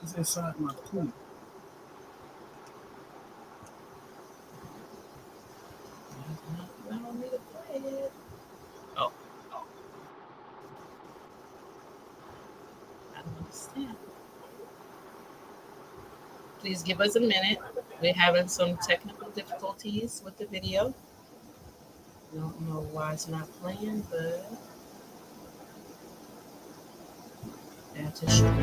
It's inside my pool. Not want me to play it. Oh, I don't understand. Please give us a minute. We're having some technical difficulties with the video. Don't know why it's not playing, but that's a show.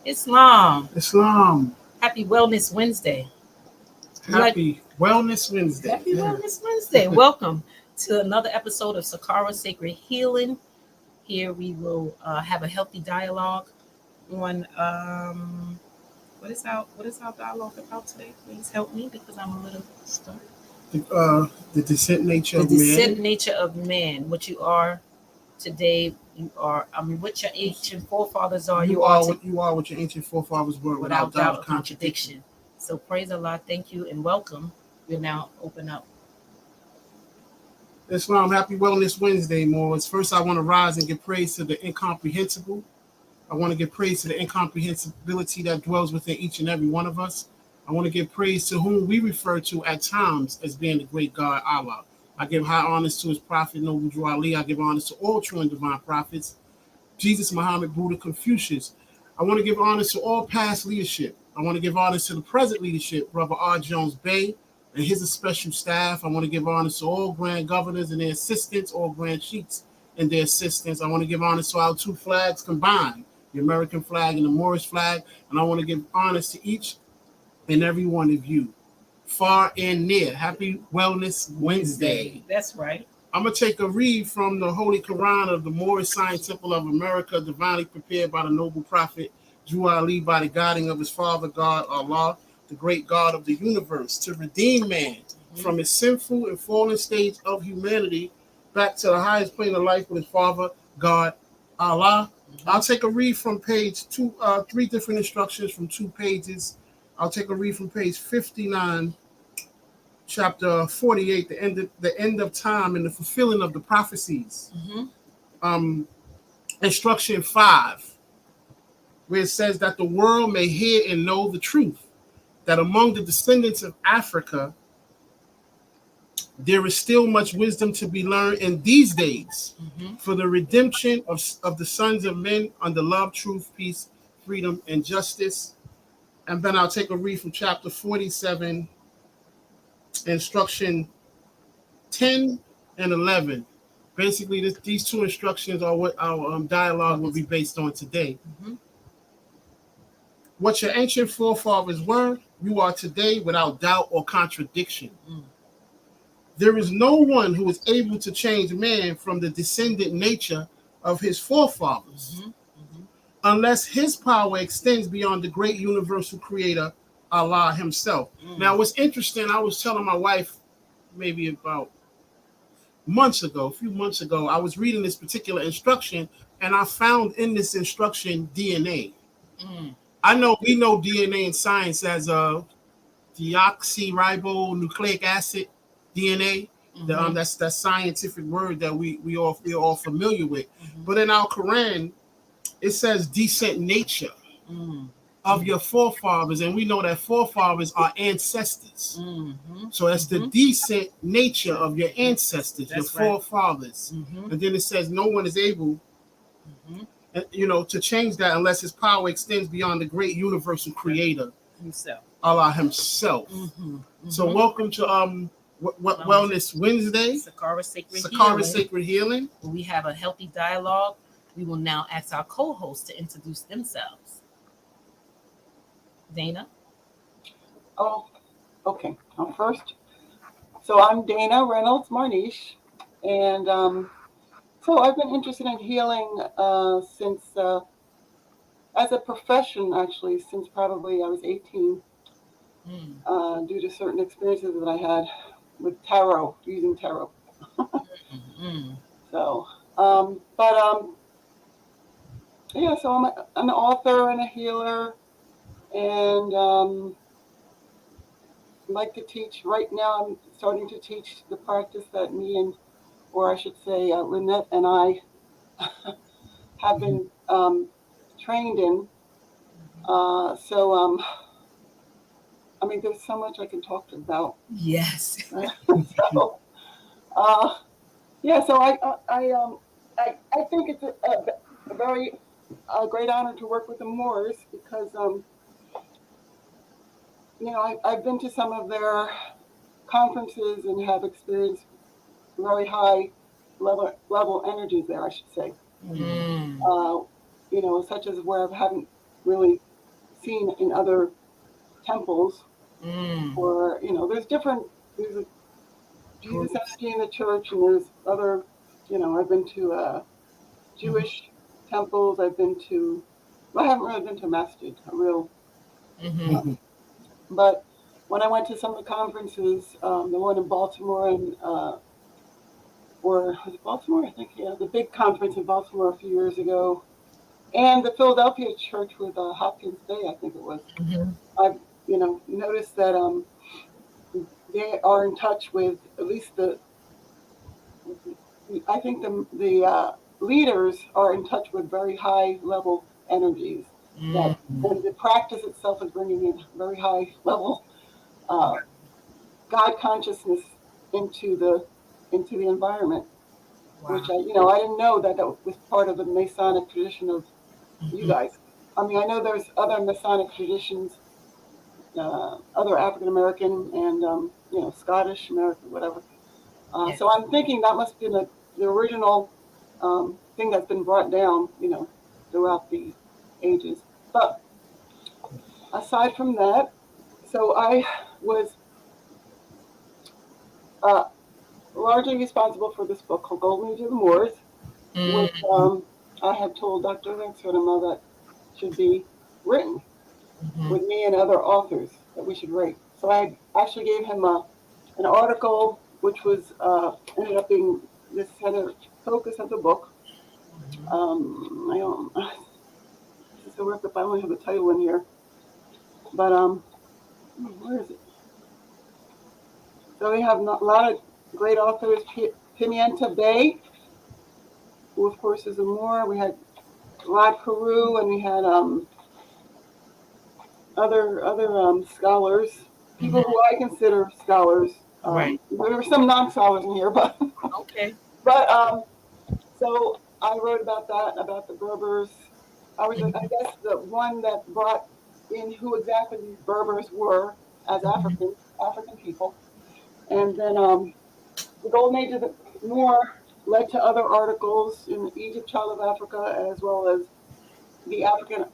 Islam. Islam. Happy Wellness Wednesday. Happy Wellness Wednesday. Happy Wellness Wednesday. Welcome to another episode of Sakara Sacred Healing. Here we will have a healthy dialogue on what is our dialogue about today? Please help me because I'm a little stuck. The descent nature of The man. descent nature of man. What you are today, you are. I mean, what your ancient forefathers are. You are what your ancient forefathers were, without doubt or contradiction. So praise Allah, thank you, and welcome. We'll now open up. Islam, happy Wellness Wednesday, Moors. First, I want to rise and give praise to the incomprehensible. I want to give praise to the incomprehensibility that dwells within each and every one of us. I want to give praise to whom we refer to at times as being the great God, Allah. I give high honors to his prophet, Noble Drew Ali. I give honors to all true and divine prophets, Jesus, Muhammad, Buddha, Confucius. I want to give honors to all past leadership. I want to give honors to the present leadership, Brother R. Jones Bey and his special staff. I want to give honors to all grand governors and their assistants, all grand chiefs and their assistants. I want to give honors to our two flags combined, the American flag and the Moorish flag. And I want to give honors to each and every one of you, far and near. Happy Wellness Wednesday. That's right. I'm going to take a read from the Holy Quran of the Moorish Science Temple of America, divinely prepared by the noble prophet Drew Ali by the guiding of his father God, Allah, the great God of the universe, to redeem man from his sinful and fallen stage of humanity back to the highest plane of life with his father God, Allah. I'll take a read from page two, three different instructions from 2 pages. I'll take a read from page 59, chapter 48, the end of time and the fulfilling of the prophecies. Instruction 5, where it says that the world may hear and know the truth, that among the descendants of Africa, there is still much wisdom to be learned in these days for the redemption of the sons of men under love, truth, peace, freedom, and justice. And then I'll take a read from chapter 47, instruction 10 and 11. Basically, these 2 instructions are what our dialogue will be based on today. What your ancient forefathers were, you are today without doubt or contradiction. There is no one who is able to change man from the descendant nature of his forefathers unless his power extends beyond the great universal creator, Allah himself. Now, what's interesting, I was telling my wife maybe about a few months ago, I was reading this particular instruction, and I found in this instruction DNA. I know we know DNA in science as a deoxyribonucleic acid, DNA. Mhm. That's that scientific word that we're all familiar with. Mhm. But in our Quran, it says decent nature Mm. of your forefathers, and we know that forefathers are ancestors. Mhm. So that's the Mhm. decent nature of your ancestors, your That's right. forefathers. Mhm. And then it says no one is able, Mhm. to change that unless his power extends beyond the great universal creator, Himself. Allah himself. Mhm. So Mhm. welcome to Wellness Wednesday, Sakara Sacred Sakara Healing, Sacred Healing. where we have a healthy dialogue. We will now ask our co-hosts to introduce themselves. Dana. Oh, okay. First, so I'm Dana Reynolds Marniche, and so I've been interested in healing since, as a profession, actually, since probably I was 18, Mm. due to certain experiences that I had with tarot, using tarot. Mm. So, but yeah, so I'm an author and a healer, and like to teach. Right now, I'm starting to teach the practice that me and, or I should say, Lynette and I have been trained in. So, I mean, there's so much I can talk about. Yes. So, uh, yeah, so I think it's a very great honor to work with the Moors because, I've been to some of their conferences and have experienced very high level energies there, I should say. Mm. Uh, such as where I haven't really seen in other temples, Mm. or there's a Jesus Groups. energy in the church, and there's other, I've been to Mhm. Jewish temples. Well, I haven't really been to a masjid, a real, Mhm. uh, but when I went to some of the conferences, the one in Baltimore and or was it Baltimore? I think, yeah, the big conference in Baltimore a few years ago, and the Philadelphia church with Hopkins Day, I think it was. Mhm. I've noticed that they are in touch with at least I think the leaders are in touch with very high level energies that, Mm. and the practice itself is bringing in very high level uh, God consciousness into the environment, which Wow. I didn't know that was part of the Masonic tradition of you Mhm. guys. I mean, I know there's other Masonic traditions, other African American and Scottish American, whatever. Yes. So I'm thinking that must have been the original thing that's been brought down, throughout the ages. But aside from that, so I was uh, largely responsible for this book called Golden Age of the Moors, which Mm. I had told Dr. Lancertimo that should be written Mhm. with me and other authors that we should write. So I actually gave him an article, which was ended up being the center focus of the book. I don't. This is so worked up. I only have the title in here, but where is it? So we have a lot of great authors. Pimienta Bay, who of course is a Moor. We had Rod Carew, and we had other scholars, people Mhm. who I consider scholars. Right. There were some non-scholars in here, but Okay. but so I wrote about that, about the Berbers. I was, I Mhm. guess, the one that brought in who exactly these Berbers were as Mhm. African people, and then the Golden Age of the Moor led to other articles in Egypt, Child of Africa, as well as the African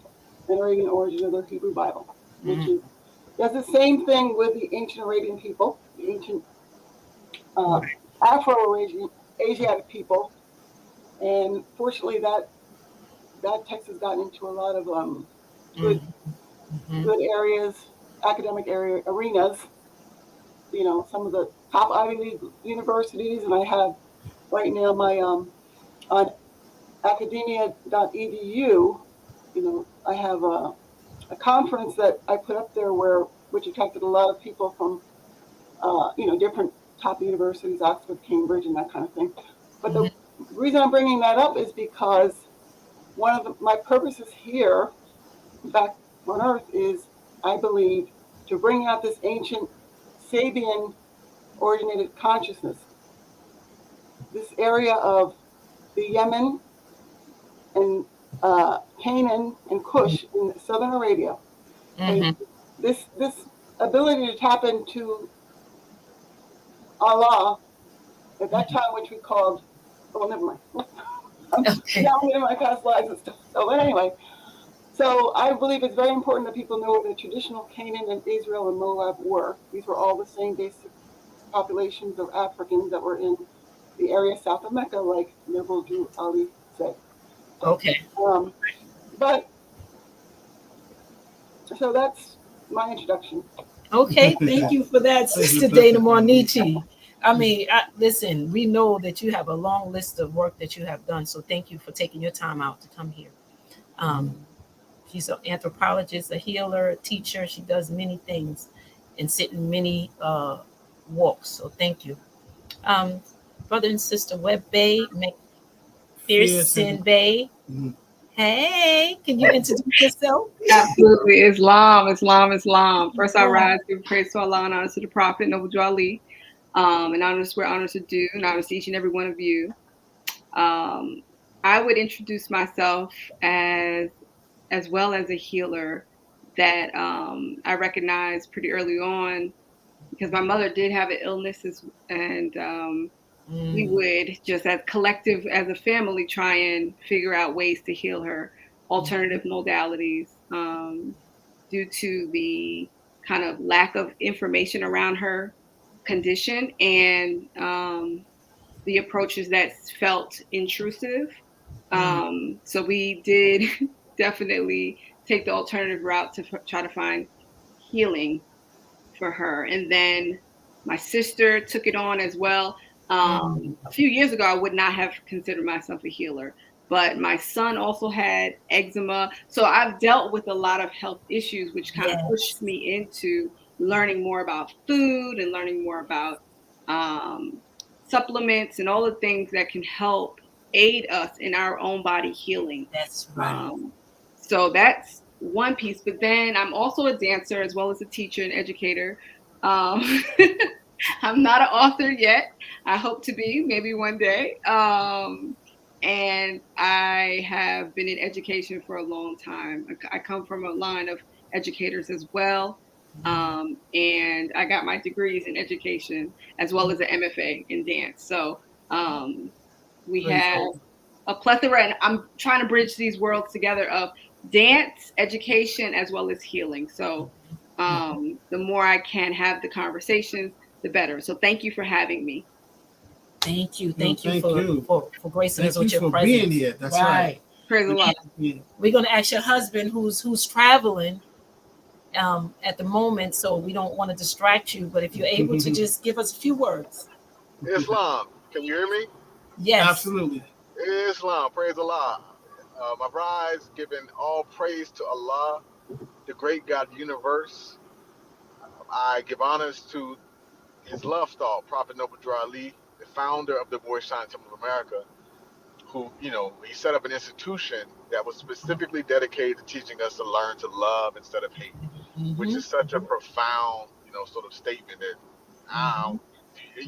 and Arabian origin of the Hebrew Bible, which Mm. is does the same thing with the ancient Arabian people, the ancient uh, Right. Afro-Asian Asiatic people, and fortunately that text has gotten into a lot of good Mhm. Mhm. good areas, academic area arenas. Some of the top Ivy League universities, and I have right now my on academia.edu. I have a conference that I put up there which attracted a lot of people from different top universities, Oxford, Cambridge, and that kind of thing. But Mhm. the reason I'm bringing that up is because my purposes here back on Earth is, I believe, to bring out this ancient Sabian originated consciousness, this area of the Yemen and Canaan and Kush in southern Arabia, and Mhm. this ability to tap into Allah at that time, which we called, oh, never mind. Okay. Now I'm getting my past lives and stuff. So, but anyway, so I believe it's very important that people know that traditional Canaan and Israel and Moab were. These were all the same basic populations of Africans that were in the area south of Mecca, like Liberal Jew Ali said. So, Okay. but so that's my introduction. Okay. Thank you for that, Thank you, Sister Dana Sister Dana. Mornichi. I mean, listen, we know that you have a long list of work that you have done. So thank you for taking your time out to come here. Um, she's an anthropologist, a healer, a teacher. She does many things and sit in many walks. So thank you. Um, Brother and Sister Webb Bay, Fierce McPherson Bay. Mhm. Hey, can you introduce yourself? Absolutely. Islam, Islam, Islam. First, I Yeah. rise, give praise to Allah and honor to the Prophet, Noble Drew Ali. And honors where honors are due, and honors to each and every one of you. Um, I would introduce myself as well as a healer that I recognized pretty early on because my mother did have an illness, and we would just as collective as a family try and figure out ways to heal her, alternative modalities, due to the kind of lack of information around her condition and the approaches that felt intrusive. So we did definitely take the alternative route to try to find healing for her. And then my sister took it on as well. A few years ago, I would not have considered myself a healer, but my son also had eczema. So I've dealt with a lot of health issues, which kind of Yes. pushed me into learning more about food and learning more about supplements and all the things that can help aid us in our own body healing. That's right. So that's one piece. But then I'm also a dancer as well as a teacher and educator. Um, I'm not an author yet. I hope to be, maybe one day. And I have been in education for a long time. I come from a line of educators as well. And I got my degrees in education as well as an MFA in dance. So we Praise have God. a plethora, and I'm trying to bridge these worlds together of dance, education, as well as healing. So the more I can have the conversations, the better. So thank you for having me. Thank you. No, Thank you thank you. for gracing us Thank you with your for presence. being here. That's right. Praise the Lord. Yeah. We're gonna ask your husband who's traveling at the moment, so we don't want to distract you. But if you're able to just give us a few words. Islam, can you hear me? Yes. Absolutely. Islam, praise Allah. My rise, giving all praise to Allah, the great God of the universe. I give honors to his love star, Prophet Noble Drew Ali, the founder of the Moorish Science Temple of America, who, he set up an institution that was specifically dedicated to teaching us to learn to love instead of hate, which is such a profound, sort of statement that I don't,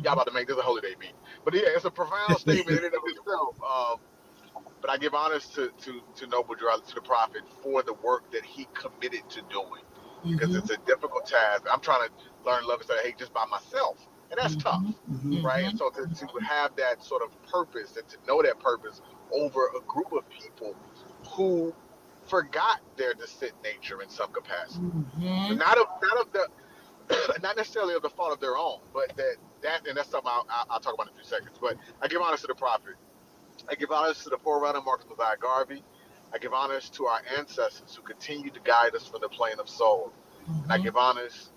y'all about to make this a holiday beat. But yeah, it's a profound statement in and of itself. But I give honors to Noble Drew, to the Prophet, for the work that he committed to doing, because it's a difficult task. I'm trying to learn love instead of hate just by myself, and that's tough, right? And so to have that sort of purpose and to know that purpose over a group of people who forgot their descent nature in some capacity, not of the not necessarily of the fault of their own, but and that's something I'll talk about in a few seconds. But I give honors to the Prophet. I give honors to the forerunner, Marcus Mosiah Garvey. I give honors to our ancestors who continue to guide us from the plane of soul. And I give honors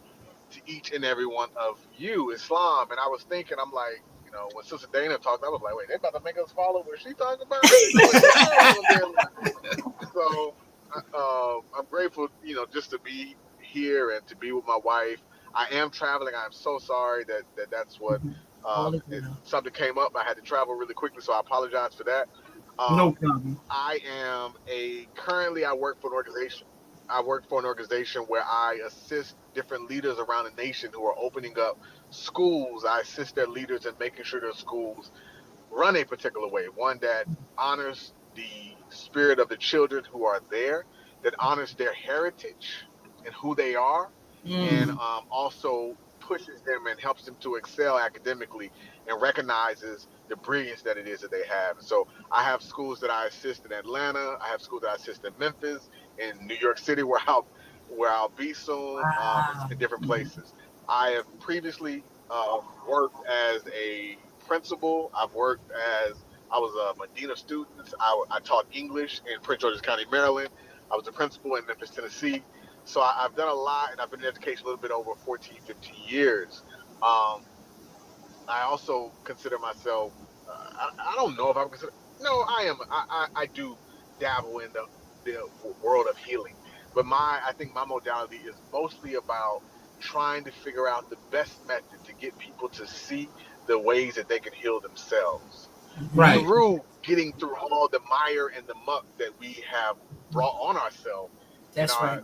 to each and every one of you, Islam. And I was thinking, I'm like, when Sister Dana talked, I was like, wait, they about to make us follow what she talking about? So I'm grateful, just to be here and to be with my wife. I am traveling. I'm so sorry that's what All is well. something came up. I had to travel really quickly, so I apologize for that. No Um, problem. I am a currently I work for an organization. I work for an organization where I assist different leaders around the nation who are opening up schools. I assist their leaders in making sure their schools run a particular way, one that honors the spirit of the children who are there, that honors their heritage and who they are, and Mm. also pushes them and helps them to excel academically and recognizes the brilliance that it is that they have. And so I have schools that I assist in Atlanta. I have schools that I assist in Memphis, in New York City, where I'll be soon, Wow. in different places. I have previously worked as a principal. I was a Medina student. I taught English in Prince George's County, Maryland. I was a principal in Memphis, Tennessee. So I've done a lot, and I've been in education a little bit over 14, 15 years. Um, I also consider myself. I don't know if I'm consider. No, I am. I do dabble in the world of healing, but I think my modality is mostly about trying to figure out the best method to get people to see the ways that they can heal themselves Mhm. Right. through getting through all the mire and the muck that we have brought on ourselves in That's our right.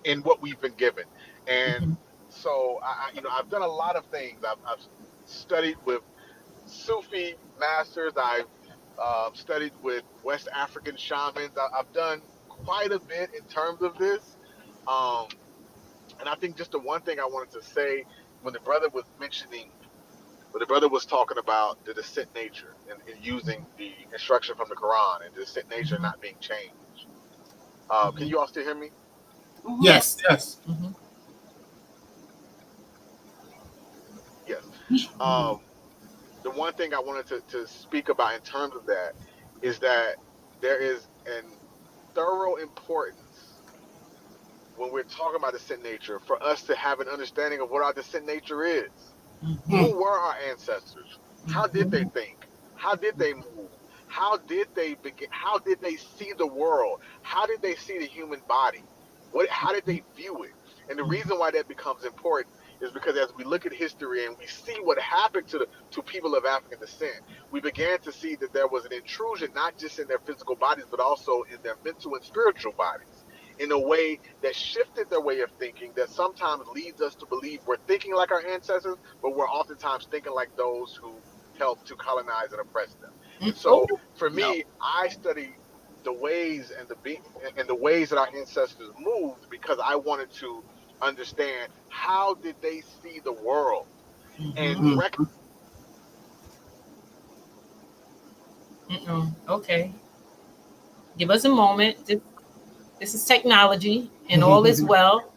in what we've been given. And Mhm. so I've done a lot of things. I've studied with Sufi masters. I've studied with West African shamans. I've done quite a bit in terms of this. Um, and I think just the one thing I wanted to say when the brother was mentioning, when the brother was talking about the descent nature and using the instruction from the Quran and the descent nature Mhm. not being changed. Can Mhm. you all still hear me? Mm-hmm. Yes. Yes. Yes. Mhm. Yes. Um, the one thing I wanted to speak about in terms of that is that there is an thorough importance when we're talking about descent nature for us to have an understanding of what our descent nature is. Mhm. Mm. Who were our ancestors? How did Mhm. they think? How did they move? How did they begin? How did they see the world? How did they see the human body? How did they view it? And the Mhm. reason why that becomes important is because as we look at history and we see what happened to people of African descent, we began to see that there was an intrusion not just in their physical bodies but also in their mental and spiritual bodies in a way that shifted their way of thinking that sometimes leads us to believe we're thinking like our ancestors, but we're oftentimes thinking like those who helped to colonize and oppress them. Mm. And Oh so for no. me, I study the ways and the ways that our ancestors moved because I wanted to understand how did they see the world and Mhm. Mm. Mm-mm. Okay. Give us a moment. This is technology, and all is well.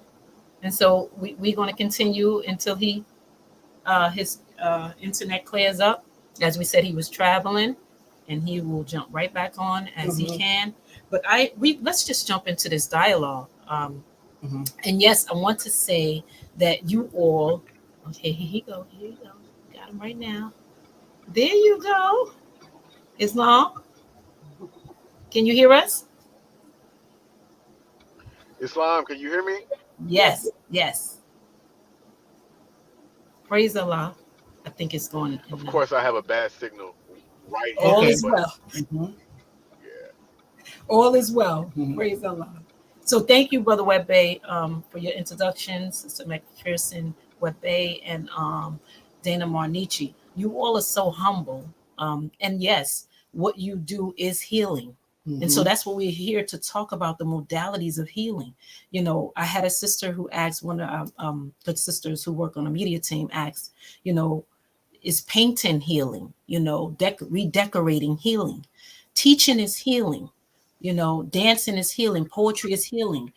And so we're going to continue until his internet clears up. As we said, he was traveling, and he will jump right back on as he Mhm. can. But we let's just jump into this dialogue. Mhm. And yes, I want to say that you all. Okay, here he go. Here you go. Got him right now. There you go. Islam, can you hear us? Islam. Can you hear me? Yes. Yes. Praise Allah. I think it's going in Of now. course, I have a bad signal right All here, Okay. is but well. Mhm. yeah. All is well. Mhm. Praise Allah. So thank you, Brother Webbe, for your introductions, Sister McPherson Webbe and Dana Marnici. You all are so humble. And yes, what you do is healing. And so Mhm. that's what we're here to talk about the modalities of healing. You know, I had a sister who asked, one of our good sisters who work on a media team asked, you know, is painting healing? You know, redecorating healing, teaching is healing, you know, dancing is healing, poetry is healing.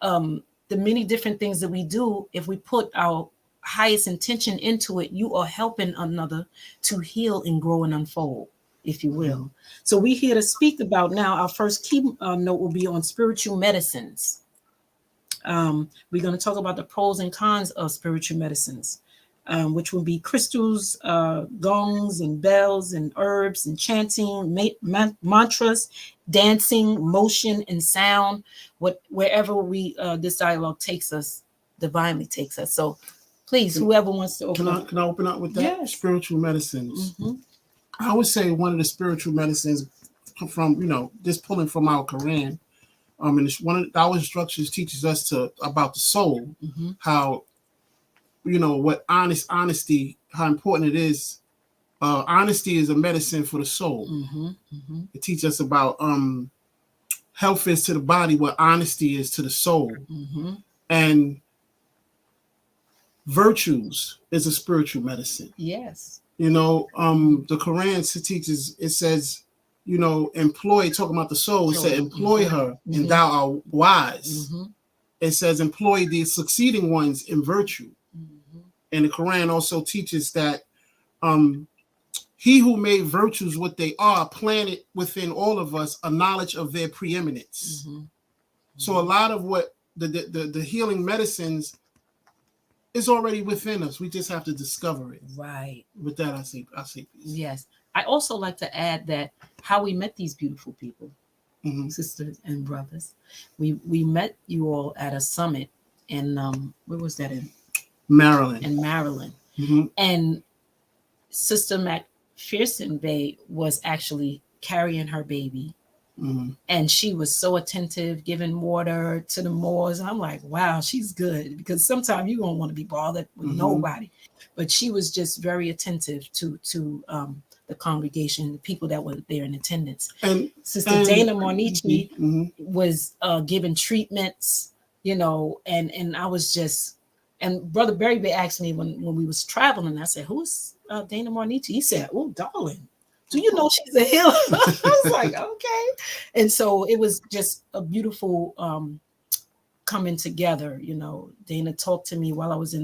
The many different things that we do, if we put our highest intention into it, you are helping another to heal and grow and unfold, if you will. So we're here to speak about now. Our first key note will be on spiritual medicines. We're going to talk about the pros and cons of spiritual medicines, which will be crystals, gongs, and bells, and herbs, and chanting, mantras, dancing, motion, and sound. Wherever we this dialogue takes us, divinely takes us. So please, whoever wants to open up. Can I open up with that? Yes. Spiritual medicines. Mm-hmm. I would say one of the spiritual medicines from, just pulling from our Quran. And one of our instructions teaches us about the soul, Mm-hmm. how, what honesty, how important it is. Honesty is a medicine for the soul. Mm-hmm. Mm-hmm. It teaches us about health is to the body what honesty is to the soul. Mm-hmm. And virtues is a spiritual medicine. Yes. The Quran teaches, it says, employ, talking about the soul, it said, employ her, and thou art wise. Mm-hmm. It says, employ the succeeding ones in virtue. Mm-hmm. And the Quran also teaches that he who made virtues what they are planted within all of us a knowledge of their preeminence. Mm-hmm. So a lot of what the healing medicines is already within us. We just have to discover it. Right. With that, I say peace. Yes. I also like to add that how we met these beautiful people, Mm-hmm. sisters and brothers. We met you all at a summit in where was that in Maryland. Mm-hmm. And Sister McPherson Bay was actually carrying her baby. Mm-hmm. And she was so attentive, giving water to the Moors. And I'm like, wow, she's good. Because sometimes you don't want to be bothered with Mm-hmm. nobody. But she was just very attentive to the congregation, the people that were there in attendance. And Sister Dana Mornici mm-hmm. was giving treatments, and I was just, and Brother Berry Bay asked me when we was traveling, I said, who's Dana Mornici? He said, oh, darling, do you know she's a healer? I was like, okay. And so it was just a beautiful coming together. Dana talked to me while I was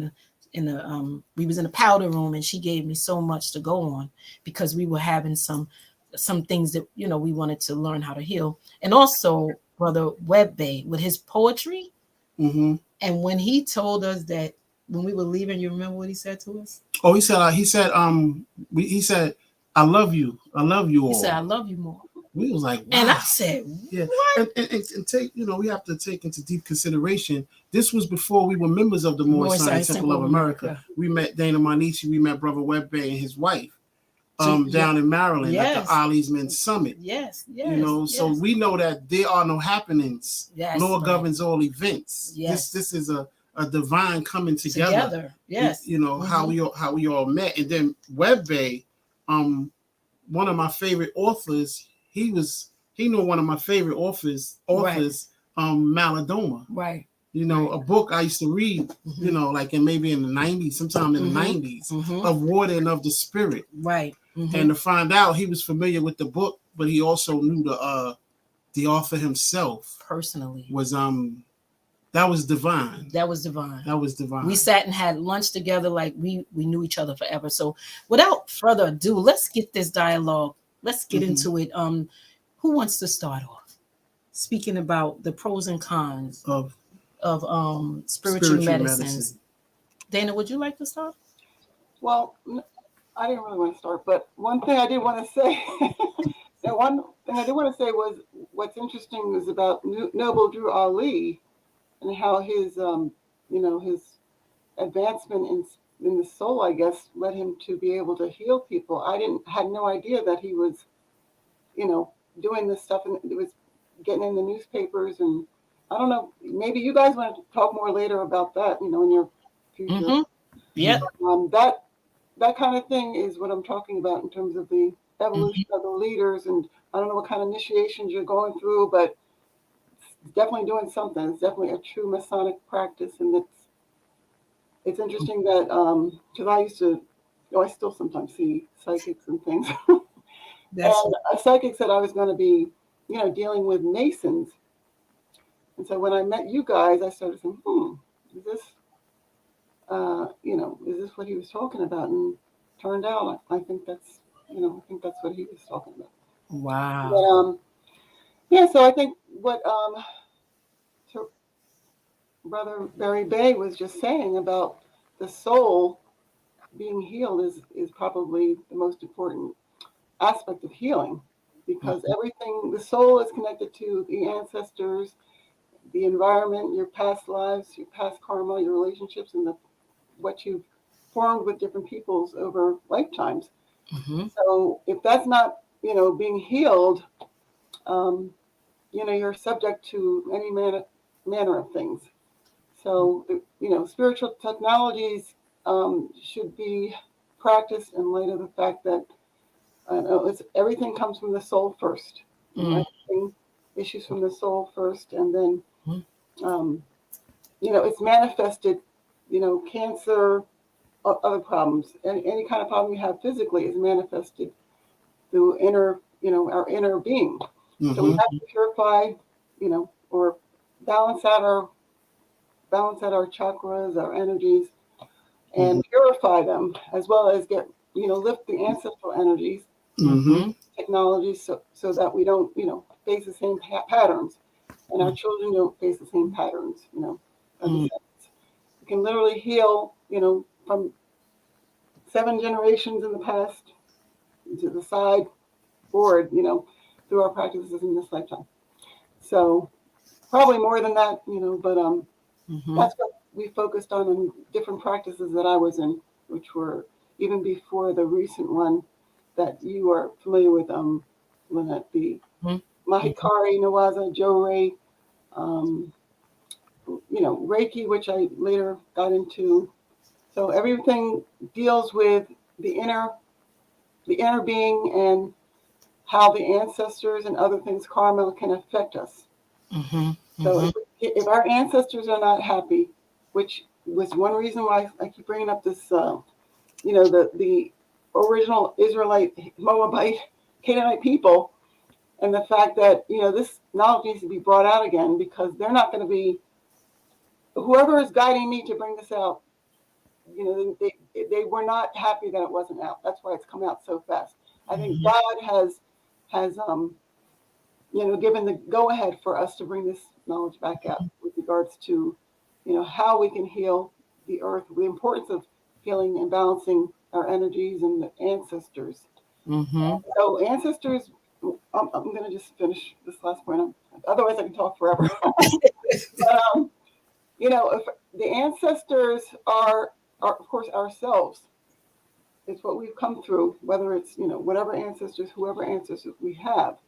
we was in a powder room, and she gave me so much to go on because we were having some things that, we wanted to learn how to heal. And also Brother Webb Bay with his poetry. Mm-hmm. And when he told us that when we were leaving, you remember what he said to us? Oh, he said, I love you all. He said, I love you more. We was like, wow. And I said, yeah. What? And take, we have to take into deep consideration, this was before we were members of the Moorish Science Temple of America. We met Dana Mornici, we met Brother Webb Bay and his wife down in Maryland at the Ollie's Men's Summit. Yes. So we know that there are no happenings. Yes, Lord governs all events. Yes. This is a divine coming together. Yes. Mm-hmm. how we all met. And then Webb Bay, one of my favorite authors, he knew one of my favorite authors, right. Malidoma. Right. A book I used to read, mm-hmm. Like maybe in the 90s, sometime in mm-hmm. the 90s, mm-hmm. of Water and of the Spirit. Right. Mm-hmm. And to find out he was familiar with the book, but he also knew the author himself. Personally. Was that was divine. That was divine. That was divine. We sat and had lunch together like we knew each other forever. So without further ado, let's get this dialogue. Let's get mm-hmm. into it. Who wants to start off? Speaking about the pros and cons of spiritual medicines. Dana, would you like to start? Well, I didn't really want to start, but one thing I did want to say, was what's interesting is about Noble Drew Ali and how his, his advancement in the soul, I guess, led him to be able to heal people. I had no idea that he was, doing this stuff, and it was getting in the newspapers, and I don't know, maybe you guys want to talk more later about that, in your future. Mm-hmm. Yeah. That kind of thing is what I'm talking about in terms of the evolution mm-hmm. of the leaders, and I don't know what kind of initiations you're going through, but it's definitely doing something. It's definitely a true Masonic practice, and it's interesting that because I used to, I still sometimes see psychics and things. And a psychic said I was going to be, dealing with Masons. And so when I met you guys, I started saying, is this, is this what he was talking about? And turned out, I think that's, what he was talking about. Wow. But, so I think what Brother Barry Bay was just saying about the soul being healed is probably the most important aspect of healing, because everything, the soul is connected to the ancestors, the environment, your past lives, your past karma, your relationships, and what you've formed with different peoples over lifetimes. Mm-hmm. So if that's not, being healed, you're subject to any manner of things. So, spiritual technologies should be practiced in light of the fact that everything comes from the soul first. Mm-hmm. Everything issues from the soul first, and then, it's manifested, cancer, other problems, any kind of problem you have physically is manifested through our inner being. So we have to purify, or balance out our chakras, our energies, and purify them, as well as lift the ancestral energies, technologies, so that we don't, face the same patterns, and our children don't face the same patterns, of the sentence. We can literally heal, from 7 generations in the past to the side forward, through our practices in this lifetime. So probably more than that, but that's what we focused on in different practices that I was in, which were even before the recent one that you are familiar with, Lynette, the Mahikari, Nawaza, Jo-Ray, Reiki, which I later got into. So everything deals with the inner being and how the ancestors and other things, karma, can affect us. So if our ancestors are not happy, which was one reason why I keep bringing up this, the original Israelite, Moabite, Canaanite people, and the fact that, this knowledge needs to be brought out again, because they're not going to be, whoever is guiding me to bring this out, they were not happy that it wasn't out. That's why it's come out so fast. I think God has given the go-ahead for us to bring this knowledge back out with regards to, how we can heal the earth, the importance of healing and balancing our energies and the ancestors. So ancestors, I'm going to just finish this last point. Otherwise I can talk forever. But, if the ancestors are, of course, ourselves. It's what we've come through, whether it's, whoever ancestors we have.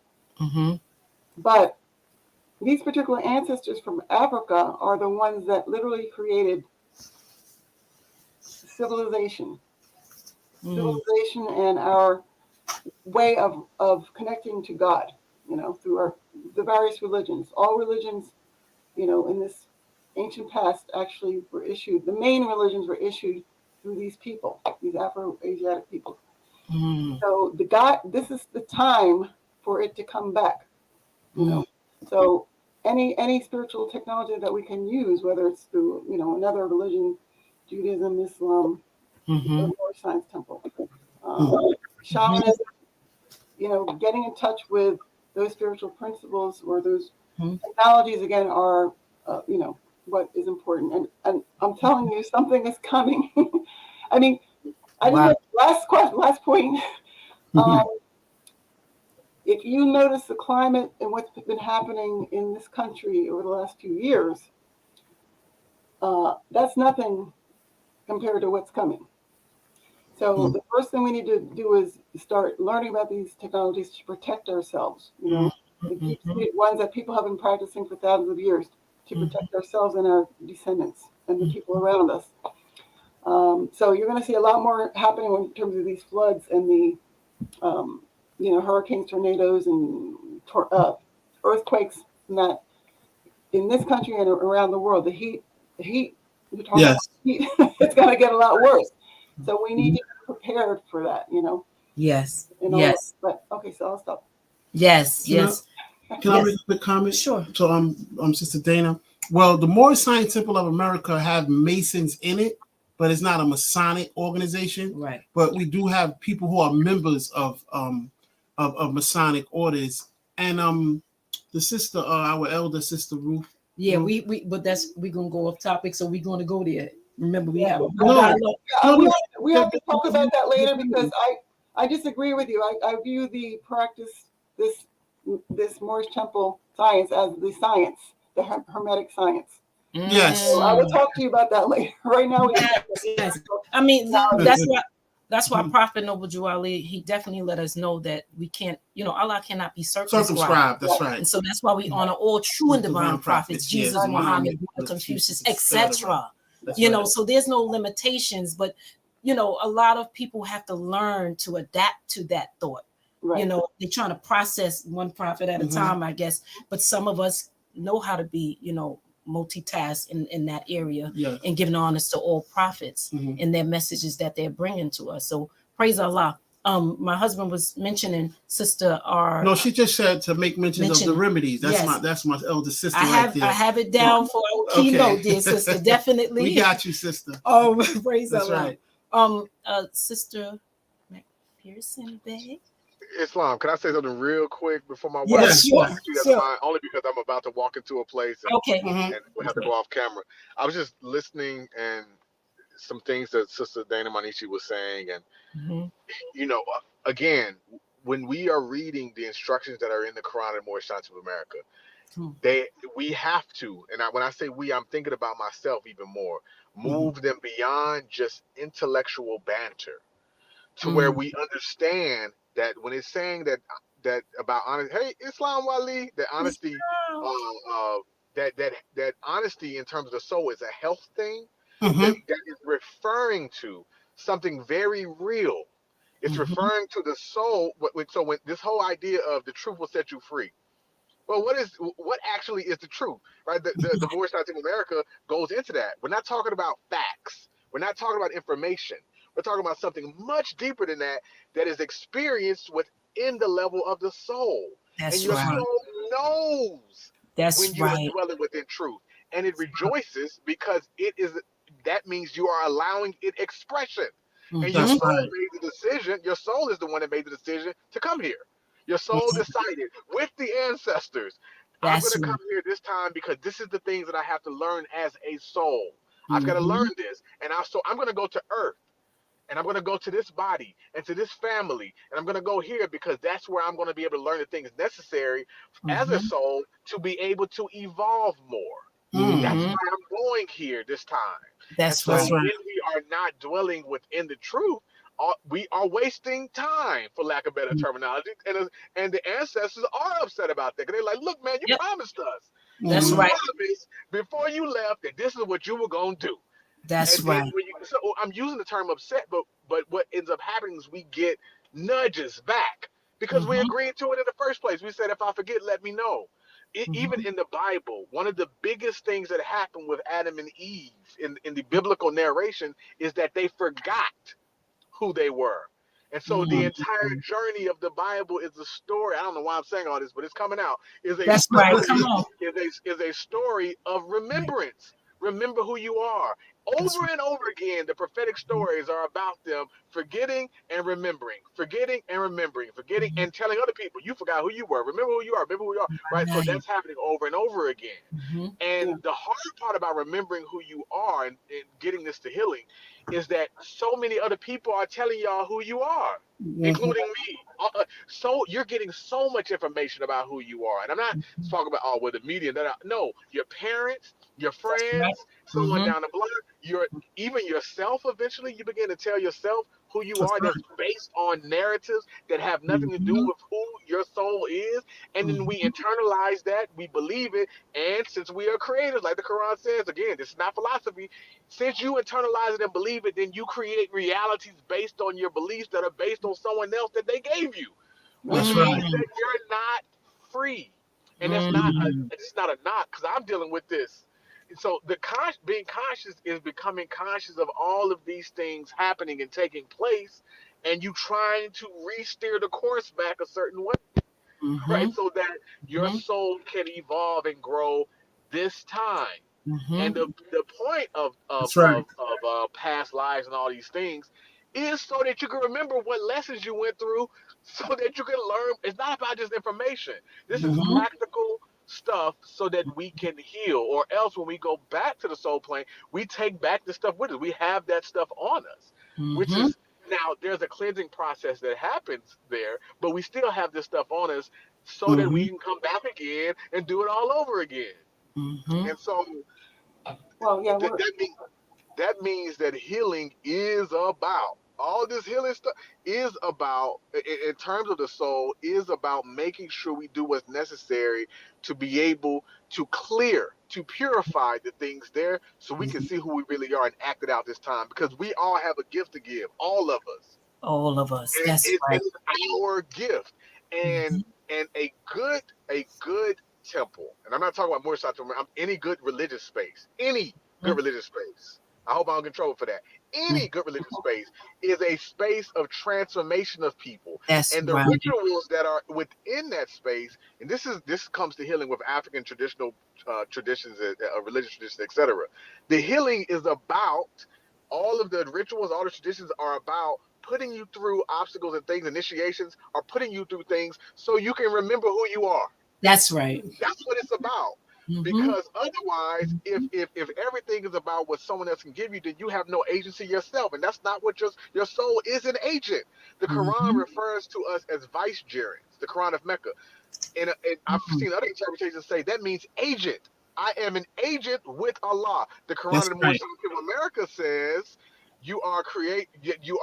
But these particular ancestors from Africa are the ones that literally created civilization and our way of connecting to God, through the various religions. All religions, in this ancient past actually were issued, the main religions were issued through these people, these Afro-Asiatic people. So this is the time for it to come back, So any spiritual technology that we can use, whether it's through, another religion, Judaism, Islam, or Science Temple, shamanism, getting in touch with those spiritual principles or those technologies again are, what is important. And I'm telling you, something is coming. I mean, I think last point. If you notice the climate and what's been happening in this country over the last few years, that's nothing compared to what's coming. So the first thing we need to do is start learning about these technologies to protect ourselves. The deep state ones that people have been practicing for thousands of years to protect ourselves and our descendants and the people around us. So you're going to see a lot more happening in terms of these floods and the hurricanes, tornadoes, and earthquakes, and that in this country and around the world. The heat, we're talking about heat, it's going to get a lot worse. So we need to be prepared for that, Yes. But okay, so I'll stop. Yes. Can I make a quick comment? Sure. So, Sister Dana. Well, the Moorish Science Temple of America have Masons in it, but it's not a Masonic organization. Right. But we do have people who are members of Masonic orders, and the sister, our elder sister Ruth. Yeah, but we're gonna go off topic, so we're gonna go there. Remember, we have we have to talk about that later, because I disagree with you. I view the practice, this Moorish temple science, as the science the hermetic science. Yes. So I will talk to you about that later. Right now, we just Yes. I mean, technology. that's why Prophet Noble Drew Ali, he definitely let us know that we can't, Allah cannot be circumscribed. Circumscribed. That's right. And so that's why we honor all true and divine prophets, Jesus, yes, Muhammad, Buddha, Confucius, etc. So there's no limitations, but a lot of people have to learn to adapt to that thought. Right. They're trying to process one prophet at a time, I guess, but some of us know how to be, multitask in that area and giving honors to all prophets and their messages that they're bringing to us. So praise Allah. My husband was mentioning Sister R. No, she just said to make mention of the remedies. That's my elder sister. I have it down for a keynote, dear sister. Definitely. We got you, sister. Oh, praise that's Allah. Right. Sister McPherson Bay. Islam, can I say something real quick before my wife? Yes, sure. That's fine, only because I'm about to walk into a place and, and we'll have to go off camera. I was just listening and some things that Sister Dana Manishi was saying, and again, when we are reading the instructions that are in the Quran and Moorish Science of America, we have to, and when I say we, I'm thinking about myself even more, move them beyond just intellectual banter to where we understand that when it's saying that about honesty, hey, Islam Wali, that honesty, that honesty in terms of the soul is a health thing, that is referring to something very real. It's referring to the soul. So when this whole idea of the truth will set you free. Well, what actually is the truth, right? The Moorish Science of America goes into that. We're not talking about facts. We're not talking about information. We're talking about something much deeper than that is experienced within the level of the soul. That's and your right. soul knows when you right. are dwelling within truth. And it rejoices because that means you are allowing it expression. And your soul made the decision. Your soul is the one that made the decision to come here. Your soul decided with the ancestors, I'm going to come here this time because this is the things that I have to learn as a soul. I've got to learn this. And so I'm going to go to earth. And I'm going to go to this body and to this family. And I'm going to go here because that's where I'm going to be able to learn the things necessary as a soul to be able to evolve more. That's why I'm going here this time. That's right. When we are not dwelling within the truth, we are wasting time, for lack of better terminology. And the ancestors are upset about that. They're like, look, man, you promised us. That's right. Promised before you left that this is what you were going to do. That's right. So I'm using the term upset, but what ends up happening is we get nudges back because we agreed to it in the first place. We said, if I forget, let me know. Even in the Bible, one of the biggest things that happened with Adam and Eve in the biblical narration is that they forgot who they were. And so the entire journey of the Bible is a story. I don't know why I'm saying all this, but it's coming out. That's right. Come on. Is a story of remembrance. Remember who you are. Over and over again, the prophetic stories are about them forgetting and remembering, forgetting and remembering, forgetting and telling other people, you forgot who you were. Remember who you are. Remember who you are. Right? So that's happening over and over again. And the hard part about remembering who you are and getting this to healing is that so many other people are telling y'all who you are, including me. So you're getting so much information about who you are. And I'm not talking about, the media. No, your parents, your friends, someone down the block, even yourself. Eventually you begin to tell yourself who you are. That's based on narratives that have nothing to do with who your soul is. And then we internalize that, we believe it. And since we are creators, like the Quran says, again, this is not philosophy. Since you internalize it and believe it, then you create realities based on your beliefs that are based on someone else that they gave you, which means that you're not free. And that's it's not a knock, because I'm dealing with this. So being conscious is becoming conscious of all of these things happening and taking place, and you trying to re-steer the course back a certain way, right? So that your soul can evolve and grow this time. And the point of past lives and all these things is so that you can remember what lessons you went through, so that you can learn. It's not about just information. This is practical stuff so that we can heal, or else when we go back to the soul plane, we take back the stuff with us. We have that stuff on us, which is, now there's a cleansing process that happens there, but we still have this stuff on us so that we can come back again and do it all over again. Mm-hmm. And so Well, yeah, that, that means that means that healing is about all this healing stuff is about in terms of the soul is about making sure we do what's necessary to be able to clear to purify the things there so we can see who we really are and act it out this time because we all have a gift to give, all of us. All of us. That's right. It's our gift, and Mm-hmm. a good temple, and I'm not talking about more I'm any good religious space, any good religious space. I hope I don't get in trouble for that. Mm-hmm. Any good religious space is a space of transformation of people, That's and the right. rituals that are within that space. And this comes to healing with African traditional traditions, religious traditions, etc. The healing is about all of the rituals, all the traditions are about putting you through obstacles and things, initiations are putting you through things so you can remember who you are. That's right. That's what it's about. Mm-hmm. Because otherwise, if everything is about what someone else can give you, then you have no agency yourself, and that's not what your soul is. An agent. The Quran Mm-hmm. refers to us as vicegerents. The Quran of Mecca, and I've seen other interpretations say that means agent. I am an agent with Allah. The Quran That's in the more right. Scientific America says you are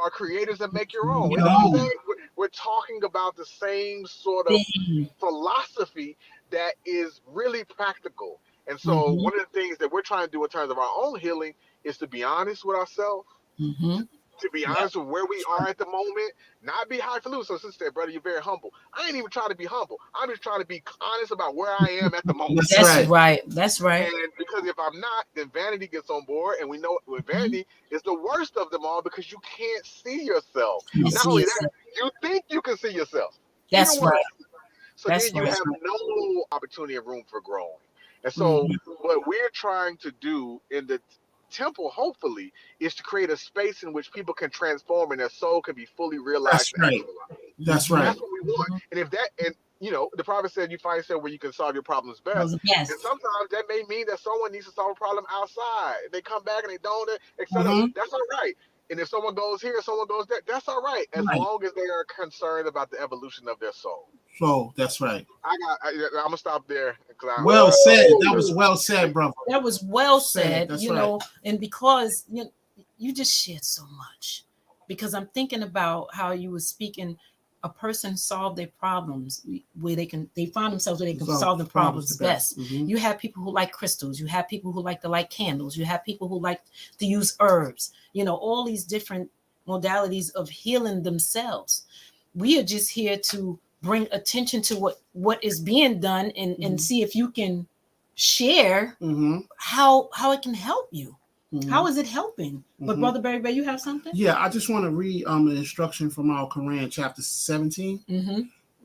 creators and make your own. We're not Yo, saying we're talking about the same sort of thing. philosophy that is really practical. And so Mm-hmm. one of the things that we're trying to do in terms of our own healing is to be honest with ourselves, Mm-hmm. to be Yep. honest with where we are at the moment, not be highfalutin. So sister said, brother, you're very humble. I ain't even trying to be humble. I'm just trying to be honest about where I am at the moment. That's That's right. right. That's right. And because if I'm not, then vanity gets on board. And we know with Mm-hmm. vanity is the worst of them all because you can't see yourself. You Not see only that, yourself. you think you can see yourself. Even That's worse. right. So then That's you right. have no opportunity of room for growing. And so Mm-hmm. what we're trying to do in the temple, hopefully, is to create a space in which people can transform and their soul can be fully realized That's and right. actualized. That's Mm-hmm. right. That's what we want. Mm-hmm. And if that and the prophet said you find yourself where you can solve your problems That was best. the And best. sometimes that may mean that someone needs to solve a problem outside. They come back and they don't, etc. Mm-hmm. That's all right. And if someone goes here, someone goes there, that's all right, as Right. long as they are concerned about the evolution of their soul. So that's right. I'm gonna stop there because Well said. That was Woo! well said, brother. That was well Said. said, That's right. and because you just shared so much. Because I'm thinking about how you were speaking, a person solve their problems where they find themselves where they can solve the problems the best. best. Mm-hmm. You have people who like crystals, you have people who like to light candles, you have people who like to use herbs, all these different modalities of healing themselves. We are just here to bring attention to what is being done and see if you can share Mm-hmm. how it can help you. Mm-hmm. How is it helping? But Mm-hmm. Brother Berry, you have something? Yeah, I just want to read an instruction from our Quran, chapter 17, Mm-hmm.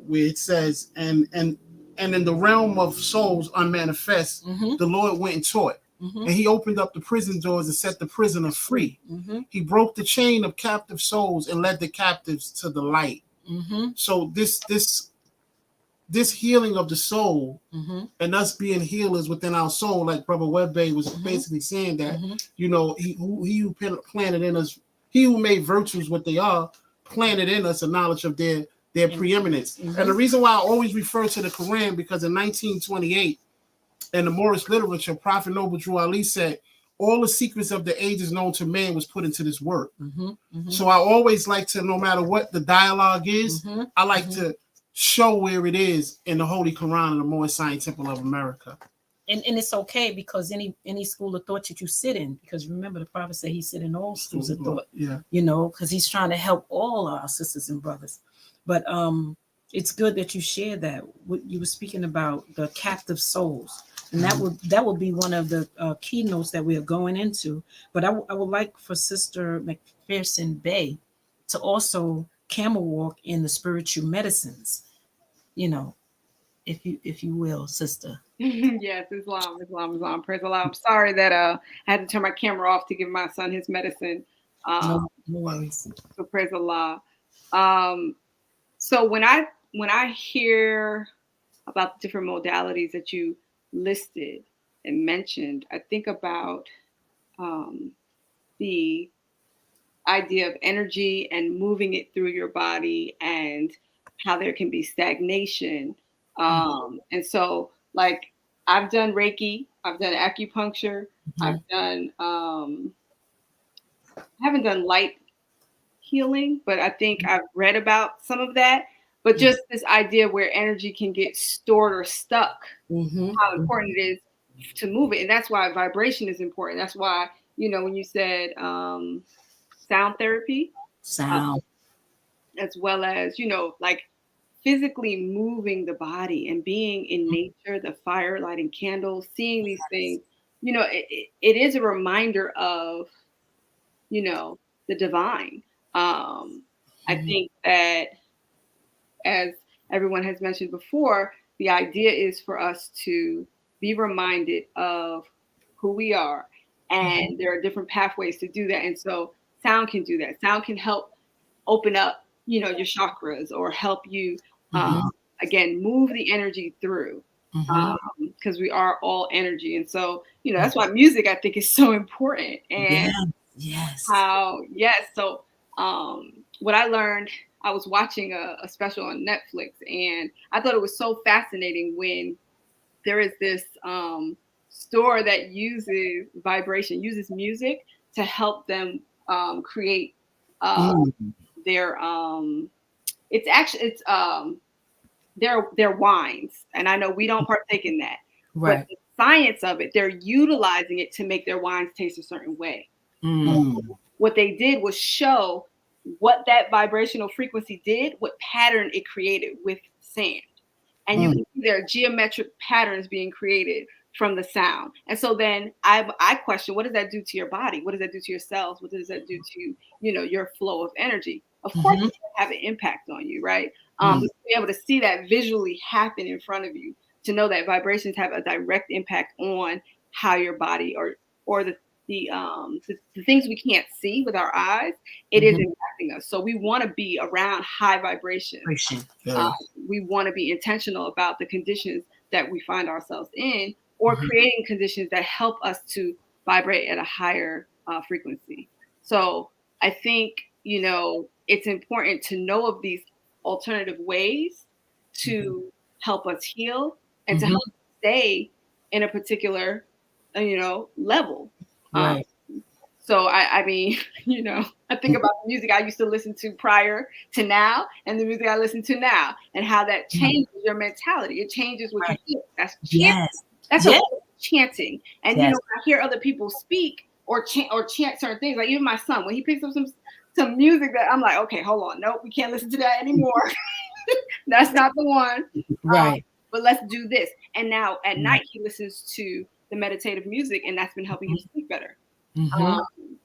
where it says, and in the realm of souls unmanifest, Mm-hmm. the Lord went and taught. Mm-hmm. And he opened up the prison doors and set the prisoner free. Mm-hmm. He broke the chain of captive souls and led the captives to the light. Mm-hmm. So this healing of the soul Mm-hmm. and us being healers within our soul, like Brother Webbe was Mm-hmm. basically saying that, Mm-hmm. he who planted in us, he who made virtues what they are, planted in us a knowledge of their preeminence. Mm-hmm. And the reason why I always refer to the Quran, because in 1928, in the Moorish literature, Prophet Noble Drew Ali said, all the secrets of the ages known to man was put into this work. Mm-hmm. Mm-hmm. So I always like to, no matter what the dialogue is, Mm-hmm. I like to show where it is in the Holy Quran and the Moorish Science Temple of America. And it's okay because any school of thought that you sit in, because remember the prophet said he sit in all schools of thought. Yeah. Because he's trying to help all our sisters and brothers. But it's good that you share that. What you were speaking about the captive souls. And that would be one of the keynotes that we are going into. But I would like for Sister McPherson Bay to also camel walk in the spiritual medicines, if you will, sister. Yes, Islam. Praise Allah. I'm sorry that I had to turn my camera off to give my son his medicine. No worries. So praise Allah. So when I hear about the different modalities that you listed and mentioned, I think about the idea of energy and moving it through your body and how there can be stagnation. And so, like, I've done Reiki I've done acupuncture. Mhm. I've done I haven't done light healing, but I think I've read about some of that. But Yeah. just this idea where energy can get stored or stuck, Mm-hmm. how important it is to move it. And that's why vibration is important. That's why, when you said sound therapy, uh, Sound. as well as, like physically moving the body and being in nature, the fire, lighting candles, seeing these things, it is a reminder of, the divine. I Mhm. think that, as everyone has mentioned before, the idea is for us to be reminded of who we are. And there are different pathways to do that. And so sound can do that. Sound can help open up, your chakras, or help you, um, Mhm. again, move the energy through, Mhm. because we are all energy. And so, that's why music, I think, is so important. And Yeah. Yes. how, yes. So, what I learned, I was watching a special on Netflix, and I thought it was so fascinating when there is this store that uses vibration, uses music to help them create uh, Mm. their it's their wines. And I know we don't partake in that, but Right. the science of it, they're utilizing it to make their wines taste a certain way. Mm. What they did was show what that vibrational frequency did, what pattern it created with sand. And you Mm. can see there are geometric patterns being created from the sound. And so then I question, what does that do to your body? What does that do to your cells? What does that do to, your flow of energy? Of course, Mhm. it's going to have an impact on you, right? But Mm. to be able to see that visually happen in front of you, to know that vibrations have a direct impact on how your body, or the things we can't see with our eyes, it is Mhm. impacting us. So we want to be around high vibrations. Appreciate. Uh, Yeah. we want to be intentional about the conditions that we find ourselves in, or Mhm. creating conditions that help us to vibrate at a higher frequency. So I think, it's important to know of these alternative ways to help us heal and to Mhm. help us stay in a particular, level. Um, Right. so I mean, I think about the music I used to listen to prior to now, and the music I listen to now, and how that Mhm. changes your mentality. It changes what you Right. think. That's chanting. Yes. That's a Yes. form of chanting. And Yes. when I hear other people speak or chant certain things, like even my son, when he picks up some music that I'm like, okay, hold on, nope, we can't listen to that anymore. That's not the one. Um, Right. but let's do this. And now at Right. night he listens to the meditative music, and that's been helping him sleep better. Mhm. Um,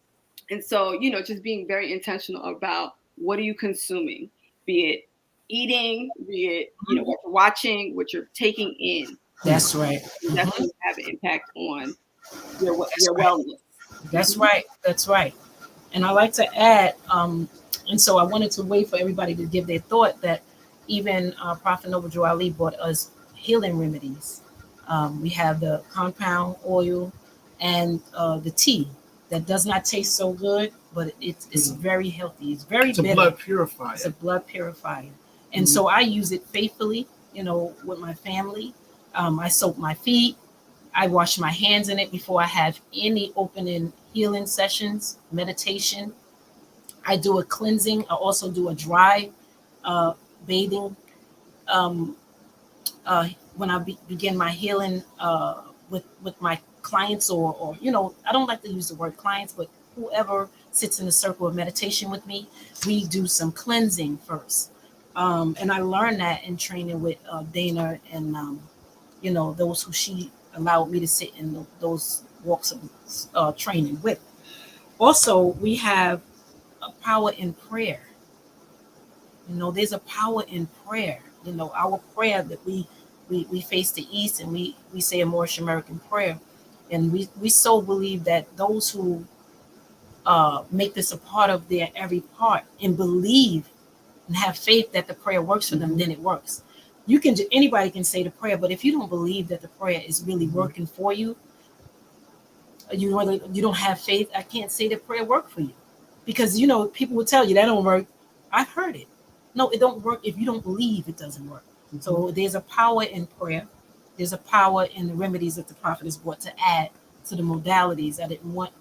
and so, just being very intentional about what are you consuming, be it eating, be it, what you're watching, what you're taking in, That's right. can Mhm. definitely have an impact on That's your right. wellness. That's Mhm. right. That's right. And I like to add, and so I wanted to wait for everybody to give their thought that even Prophet Noble Drew Ali brought us healing remedies. We have the compound oil and the tea that does not taste so good, but it's very healthy. It's very It's a bitter. blood purifier. It's a blood purifier. And so I use it faithfully, with my family. I soak my feet. I wash my hands in it before I have any opening healing sessions, meditation. I do a cleansing. I also do a dry uh, bathing um, when I begin my healing with my clients, or I don't like to use the word clients, but whoever sits in the circle of meditation with me, we do some cleansing first. And I learned that in training with Dana, and those who she allowed me to sit in those walks of training with. Also, we have a power in prayer. There's a power in prayer. Our prayer that we face the east, and we say a Moorish American prayer, and we so believe that those who make this a part of their every part and believe and have faith that the prayer works for them, then it works. Anybody can say the prayer, but if you don't believe that the prayer is really working for you, you don't have faith. I can't say that prayer worked for you, because people will tell you that don't work. I've heard it. No, it don't work if you don't believe it doesn't work. So there's a power in prayer. there's a power in the remedies that the prophet has brought to add to the modalities. I didn't want,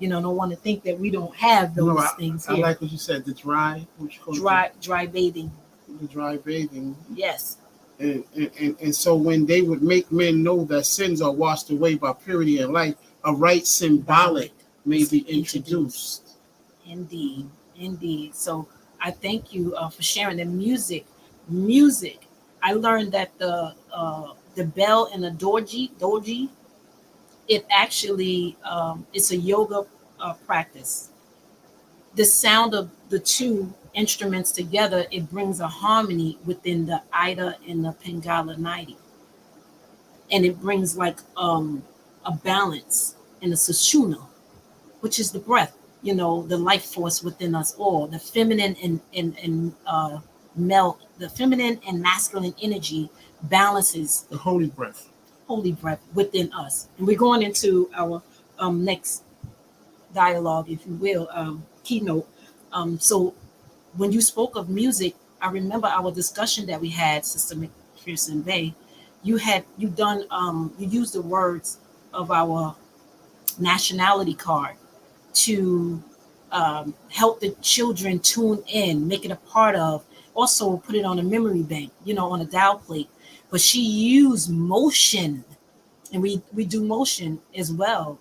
don't want to think that we don't have those things I here. like what you said, the dry bathing. The dry bathing. Yes. And so when they would make men know that sins are washed away by purity and life, a right symbolic may be introduced. Indeed. So I thank you for sharing the music. I learned that the bell and the dorji, it actually it's a yoga practice. The sound of the two instruments together, it brings a harmony within the Ida and the Pingala 90. And it brings like a balance in the Sushumna, which is the breath, the life force within us all, the feminine and the feminine and masculine energy balances the holy breath within us. And we're going into our next dialogue, if you will, keynote. So when you spoke of music, I remember our discussion that we had, Sister McPherson Bay. You used the words of our nationality card to help the children tune in, make it a part of, also put it on a memory bank, on a dial plate. But she used motion, and we do motion as well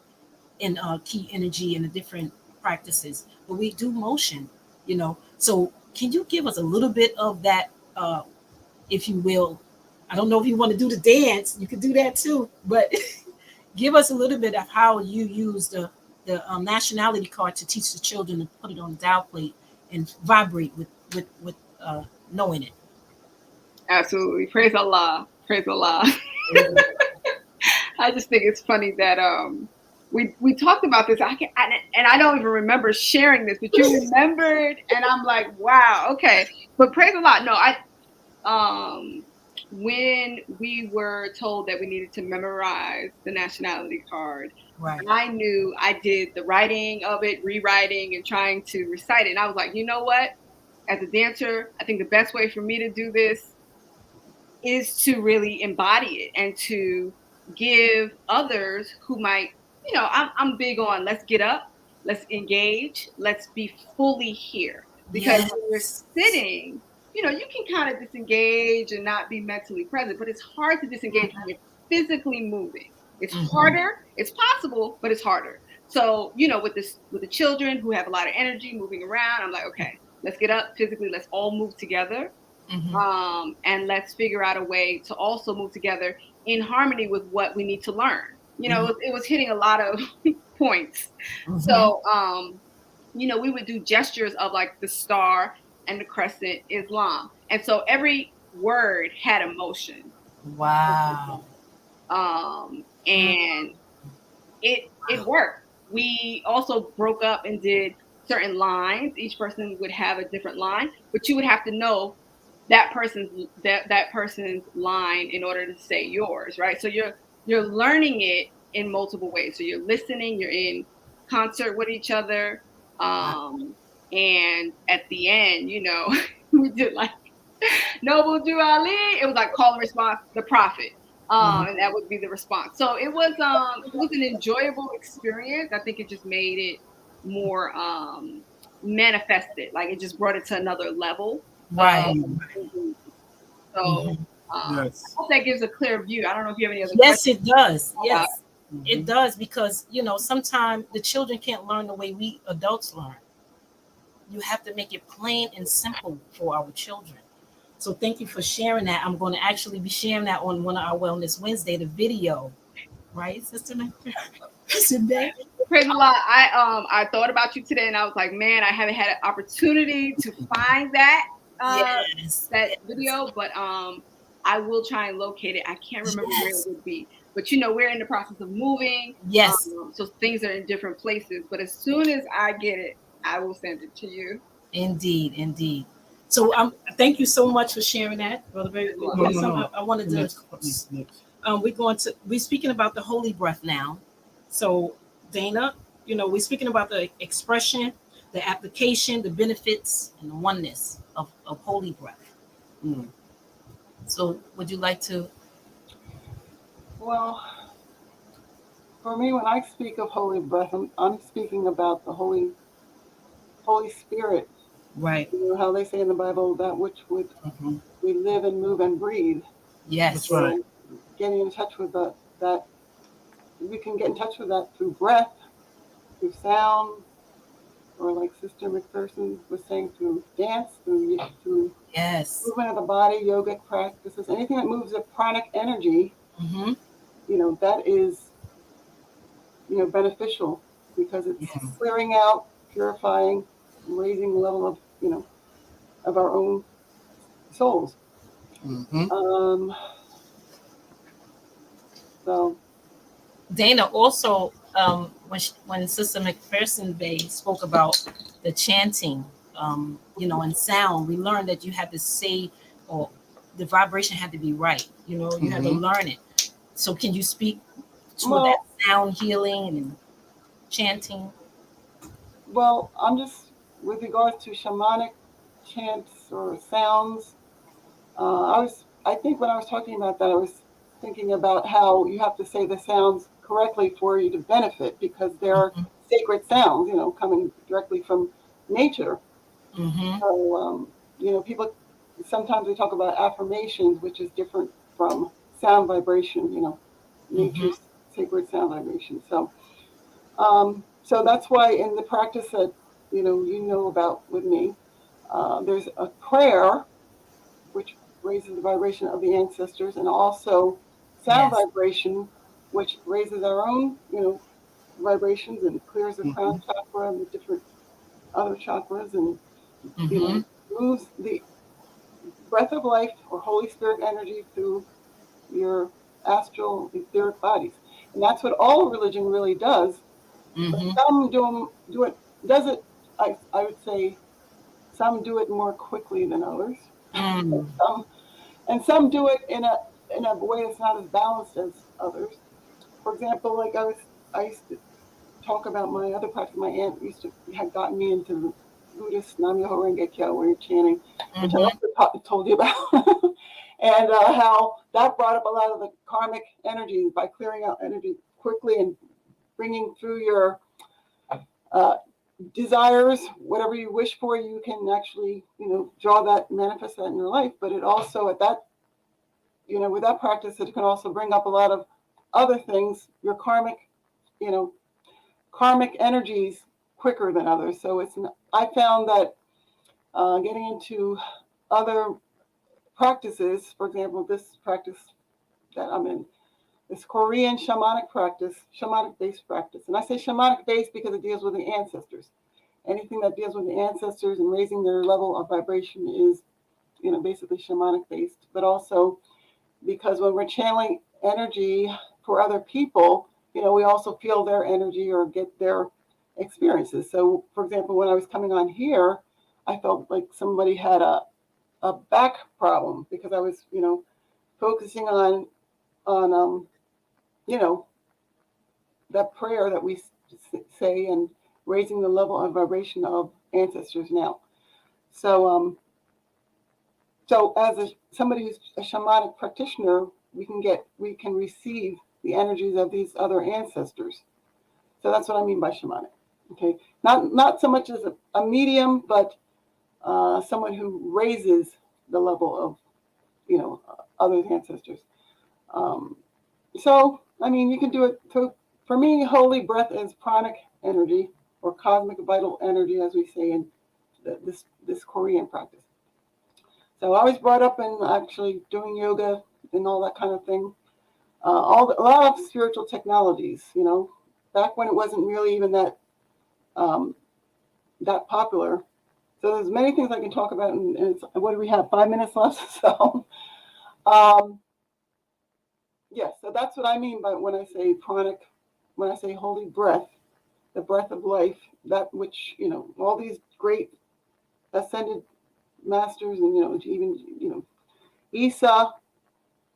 in key energy and the different practices. But we do motion, So can you give us a little bit of that, if you will? I don't know if you want to do the dance. You could do that too, but give us a little bit of how you use the nationality card to teach the children to put it on the dial plate and vibrate with knowing it. Absolutely. Praise Allah. Praise Allah. I just think it's funny that we talked about this. And I don't even remember sharing this, but you remembered, and I'm like, wow, okay. But praise Allah. No, when we were told that we needed to memorize the nationality card, right. I knew I did the writing of it, rewriting, and trying to recite it. And I was like, you know what? As a dancer, I think the best way for me to do this is to really embody it and to give others who might, I'm big on let's get up, let's engage, let's be fully here. Because when you're sitting, you can kind of disengage and not be mentally present, but it's hard to disengage when you're physically moving. It's harder. It's possible, but it's harder. So, with the children who have a lot of energy moving around, I'm like, okay, let's get up physically. Let's all move together. And let's figure out a way to also move together in harmony with what we need to learn. It was hitting a lot of points. So, we would do gestures of like the star and the crescent, Islam. And so every word had emotion. Wow. And it worked. We also broke up and did certain lines. Each person would have a different line, but you would have to know that person's line in order to say yours, right? So you're learning it in multiple ways. So you're listening, you're in concert with each other. And at the end, we did like Noble Drew Ali. It was like call and response, the prophet. And that would be the response. So it was an enjoyable experience. I think it just made it more manifested. Like it just brought it to another level. Right. So I hope that gives a clear view. I don't know if you have any other questions. It does. Yes, it does, because sometimes the children can't learn the way we adults learn. You have to make it plain and simple for our children. So thank you for sharing that. I'm going to actually be sharing that on one of our Wellness Wednesday, the video. Right, Sister Day? Praise a lot. I thought about you today, and I was like, man, I haven't had an opportunity to find that video, but I will try and locate it. I can't remember where it would be, but we're in the process of moving. Yes. So things are in different places, but as soon as I get it, I will send it to you. Indeed. So thank you so much for sharing that, Brother. No. I wanted to. We're speaking about the holy breath now. So Dana, we're speaking about the expression, the application, the benefits, and the oneness of holy breath. So would you like to? Well, for me, when I speak of holy breath, I'm speaking about the Holy Spirit. Right. You know how they say in the Bible that which would Mhm. we live and move and breathe. Yes. That's right. So getting in touch with that we can get in touch with that through breath, through sound, or like Sister McPherson was saying, through dance, through Yes. movement of the body, yogic practices, anything that moves the pranic energy. Mm-hmm. That is beneficial because it's Yes. clearing out, purifying, raising the level of of our own souls. Hmm. Um, so Dana also, when Sister McPherson Bay spoke about the chanting, and sound, we learned that you had to say, or the vibration had to be right. You had to Hmm. learn it. So, can you speak to that well, sound healing and chanting? I'm just with regards to shamanic chants or sounds. I think when I was talking about that, I was thinking about how you have to say the sounds correctly for you to benefit because they're Mm-hmm. sacred sounds, coming directly from nature. Mm-hmm. So, people sometimes we talk about affirmations, which is different from sound vibration, Mm-hmm. nature's sacred sound vibration. So that's why in the practice that about with me, there's a prayer which raises the vibration of the ancestors, and also sound Yes. vibration, which raises our own, vibrations and clears the crown Hmm. chakra and the different other chakras, and you Mm-hmm. know moves the breath of life or Holy Spirit energy through your astral etheric bodies, and that's what all religion really does. But Mm-hmm. some do it does it. I would say some do it more quickly than others. Mm. Some and some do it in a way that's not as balanced as others. For example, like I used to talk about my other practice. My aunt had gotten me into the Buddhist Nam Myoho Renge Kyo, where you're chanting, which I Mm-hmm. also told you about, and how that brought up a lot of the karmic energies by clearing out energy quickly and bringing through your uh, desires, whatever you wish for, you can actually, draw that, manifest that in your life. But it also, at that, with that practice, it can also bring up a lot of other things, your you know, karmic energies quicker than others. So I found that getting into other practices, for example, this practice that I'm in, this Korean shamanic based practice. And I say shamanic based because it deals with the ancestors. Anything that deals with the ancestors and raising their level of vibration is, basically shamanic based. But also because when we're channeling energy for other people, we also feel their energy or get their experiences. So, for example, when I was coming on here, I felt like somebody had a back problem because I was, focusing on you know, that prayer that we say and raising the level of vibration of ancestors now. So, as somebody who's a shamanic practitioner, we can receive the energies of these other ancestors. So that's what I mean by shamanic. Okay, not so much as a medium, but someone who raises the level of other ancestors. Um, so I mean, you can do it. For me, holy breath is pranic energy or cosmic vital energy, as we say in this Korean practice. So I was brought up in actually doing yoga and all that kind of thing. A lot of spiritual technologies, back when it wasn't really even um, that popular. So there's many things I can talk about, and what do we have? 5 minutes left. So um, yes, so that's what I mean by when I say pranic, when I say holy breath, the breath of life, that which all these great ascended masters, and even Isa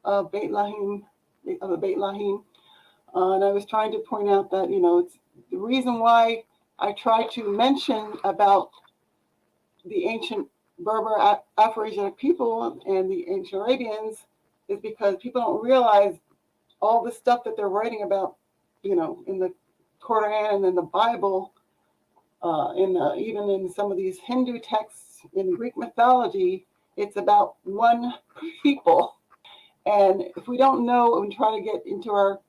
of Beit Lahim, of the Beit Lahim. And I was trying to point out that, it's the reason why I try to mention about the ancient Berber Afro-Asiatic people and the ancient Arabians is because people don't realize all the stuff that they're writing about, in the Quran and in the Bible, even in some of these Hindu texts in Greek mythology, it's about one people. And if we don't know and try to get into our,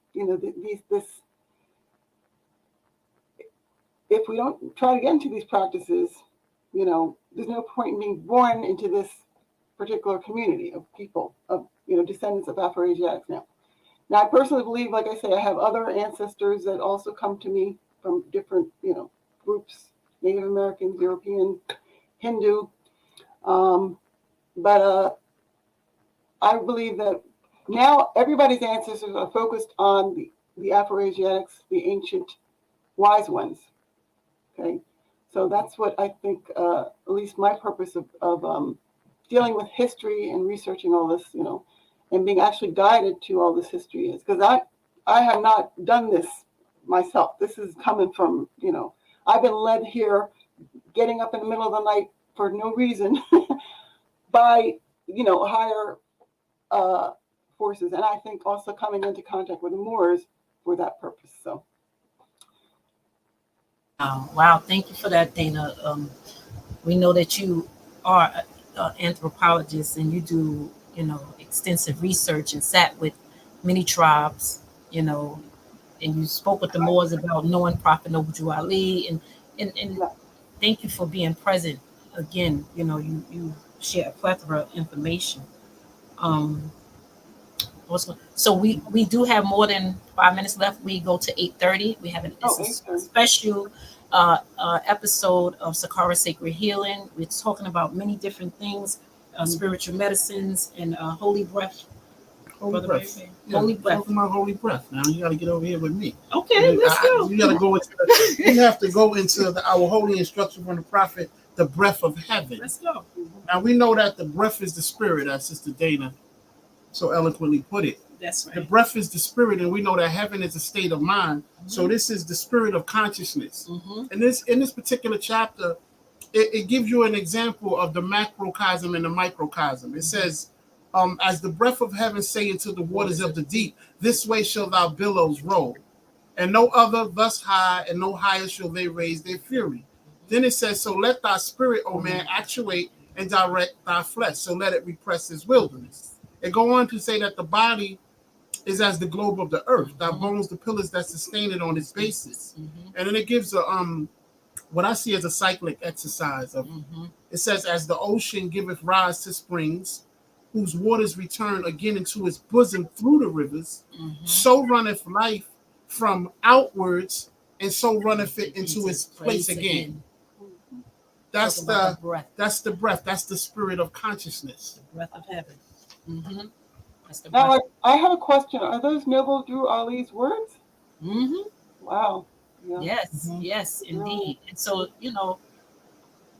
if we don't try to get into these practices, there's no point in being born into this particular community of people, of, descendants of Afroasiatics now. Now, I personally believe, like I say, I have other ancestors that also come to me from different, groups, Native Americans, European, Hindu. But I believe that now everybody's ancestors are focused on the Afroasiatics, the ancient wise ones. Okay, so that's what I think, at least my purpose of dealing with history and researching all this, and being actually guided to all this history is because I have not done this myself. This is coming from, I've been led here, getting up in the middle of the night for no reason by, higher forces, and I think also coming into contact with the Moors for that purpose. So. Wow, thank you for that, Dana. We know that you are an anthropologist and you do, extensive research and sat with many tribes, and you spoke with the Moors about knowing Prophet Noble Ali, and thank you for being present. Again, you share a plethora of information. Um, so we do have more than 5 minutes left. We go to 8:30. We have it's a special episode of Sakara Sacred Healing. We're talking about many different things, spiritual medicines and holy breath. Holy breath. Yeah, Holy breath. Talking about holy breath. Now you got to get over here with me. Okay, let's go. You got to go into. You have to go into our holy instruction from the prophet, the breath of heaven. Let's go. Now we know that the breath is the spirit, as Sister Dana so eloquently put it. That's right. The breath is the spirit, and we know that heaven is a state of mind. Mm-hmm. So this is the spirit of consciousness. Mm-hmm. And in this particular chapter, it gives you an example of the macrocosm and the microcosm. It says, as the breath of heaven say into the waters of the deep, this way shall thy billows roll, and no other thus high, and no higher shall they raise their fury. Then it says, so let thy spirit, O man, actuate and direct thy flesh, so let it repress his wilderness. It go on to say that the body is as the globe of the earth, thy bones the pillars that sustain it on its basis. Mm-hmm. And then it gives what I see as a cyclic exercise of it says, as the ocean giveth rise to springs, whose waters return again into its bosom through the rivers, so runneth life from outwards, and so runneth it into its place again. That's the breath. That's the breath. That's the spirit of consciousness. The breath of heaven. Mm-hmm. Now, I have a question. Are those Noble Drew Ali's words? Mm-hmm. Wow. Yeah. Yes, yes, indeed. And so,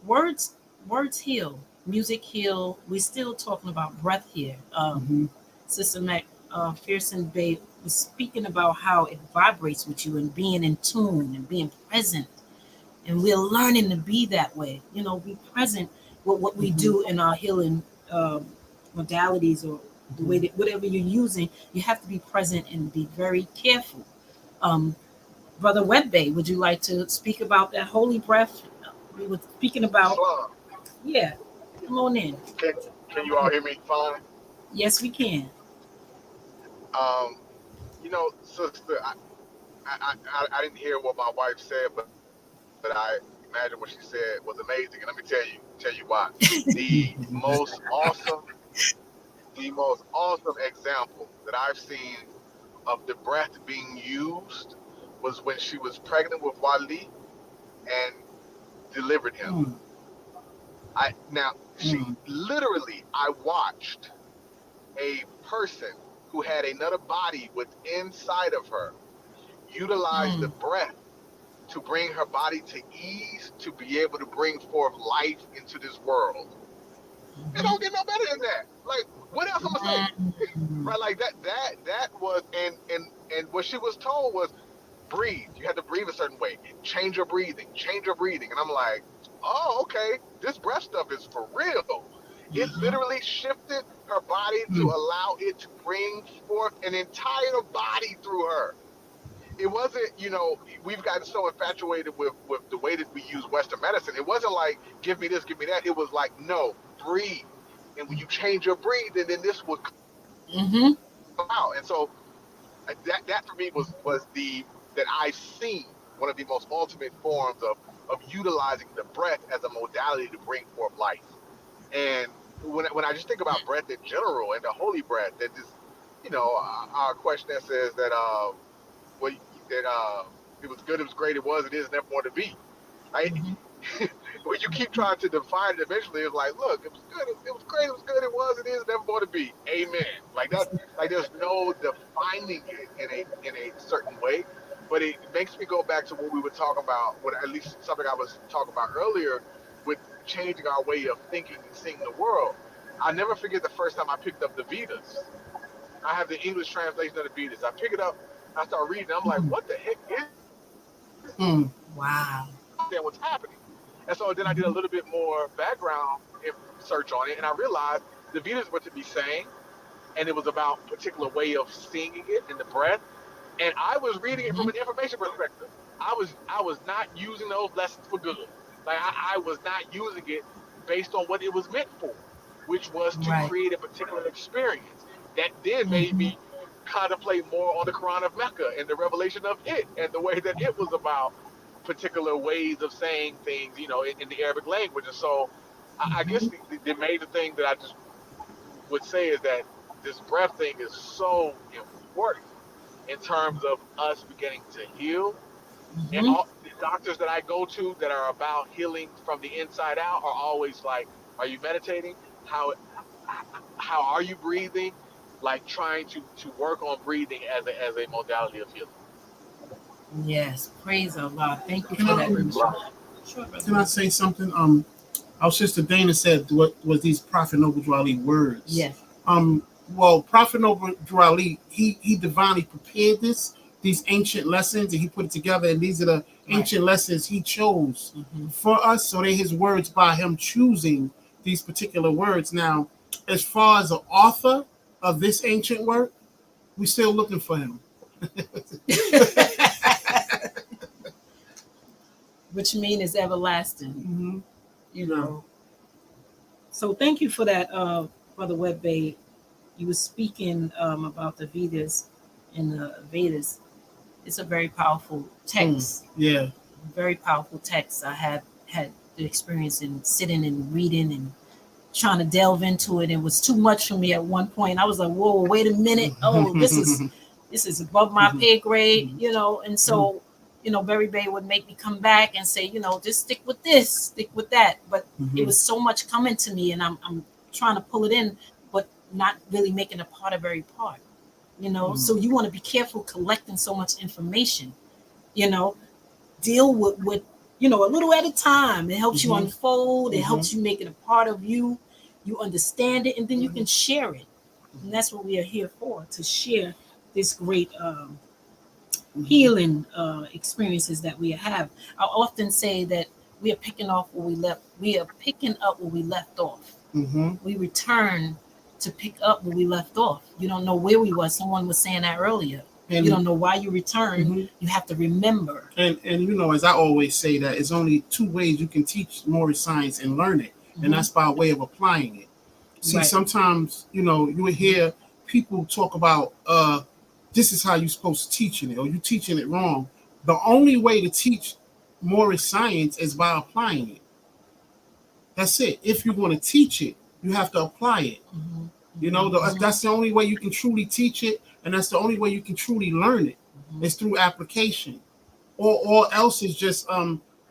words heal, music heal. We're still talking about breath here. Sister McPherson Bay was speaking about how it vibrates with you and being in tune and being present. And we're learning to be that way. Be present with what we do in our healing modalities or the way that whatever you're using, you have to be present and be very careful. Brother Webbe, would you like to speak about that holy breath? We were speaking about. Islam. Yeah, come on in. Can you all hear me fine? Yes, we can. Sister, I didn't hear what my wife said, but I imagine what she said was amazing, and let me tell you why. The most awesome example that I've seen of the breath being used was when she was pregnant with Wali and delivered him. I watched a person who had another body inside of her utilize the breath to bring her body to ease, to be able to bring forth life into this world. It don't get no better than that. Like, what else am I saying? Right, like that was, and what she was told was, breathe. You had to breathe a certain way. Change your breathing. And I'm like, oh, okay. This breath stuff is for real. It literally shifted her her body to allow it to bring forth an entire body through her. It wasn't, we've gotten so infatuated with the way that we use Western medicine. It wasn't like, give me this, give me that. It was like, no, breathe. And when you change your breathing, then this would Mm-hmm. come out. And so that for me was that I've seen one of the most ultimate forms of utilizing the breath as a modality to bring forth life. And when I just think about breath in general and the holy breath, that just, our question that says that, well, that it was good, it was great, it was, it is, never more to be. Right? Mm-hmm. When you keep trying to define it, eventually it's like, look, it was good, it was great, it was good, it was, it is, never more to be. Amen. Like that, like there's no defining it in a certain way, but it makes me go back to what we were talking about, what at least something I was talking about earlier, with changing our way of thinking and seeing the world. I never forget the first time I picked up the Vedas. I have the English translation of the Vedas. I pick it up, I start reading. I'm like, what the heck is Mm. Wow. understand what's happening? And so then I did a little bit more background search on it, and I realized the Vedas were to be sang, and it was about a particular way of singing it in the breath. And I was reading it from Mm-hmm. an information perspective. I was not using those lessons for good. Like I was not using it based on what it was meant for, which was to Right. create a particular experience. That then made Mm-hmm. me contemplate more on the Quran of Mecca and the revelation of it and the way that it was about particular ways of saying things, in the Arabic language. And so I guess Mm-hmm. the major thing that I just would say is that this breath thing is so important in terms of us beginning to heal. And Mm-hmm. all the doctors that I go to that are about healing from the inside out are always like, "Are you meditating? How are you breathing?" Like trying to work on breathing as a modality of healing. Yes. Praise Allah. Thank you Can for I that, Bishop. Sure, brother. can I say something? Our sister Dana said what was these Prophet Noble Drew Ali words. Yes. Well, Prophet Noble Drew Ali, he divinely prepared these ancient lessons, and he put it together. And these are the Right. ancient lessons he chose Mm-hmm. for us. So they're his words by him choosing these particular words. Now, as far as the author of this ancient work, we're still looking for him. Which mean is everlasting. Mm-hmm. You know. So thank you for that, Brother Webbe. You were speaking about the Vedas and the Vedas. It's a very powerful text. Yeah. Very powerful text. I have had the experience in sitting and reading and trying to delve into it. It was too much for me at one point. I was like, "Whoa, wait a minute! Oh, this is above my pay grade," And so, Berry Bay would make me come back and say, just stick with this, stick with that. But it was so much coming to me, and I'm trying to pull it in, but not really making a part of every part. So you want to be careful collecting so much information. You know, deal with a little at a time. It helps you unfold. It helps you make it a part of you. You understand it, and then you can share it. And that's what we are here for, to share this great healing experiences that we have. I often say that we are picking up where we left off. Mm-hmm. We return to pick up where we left off. You don't know where we were. Someone was saying that earlier. And you don't know why you return. You have to remember. And as I always say, that it's only two ways you can teach more science and learn it, and that's by way of applying it. See, Right. sometimes you would hear people talk about this is how you're supposed to teaching it, or you teaching it wrong. The only way to teach more science is by applying it. That's it. If you want to teach it, you have to apply it. That's the only way you can truly teach it, and that's the only way you can truly learn it. It's through application, or else it's just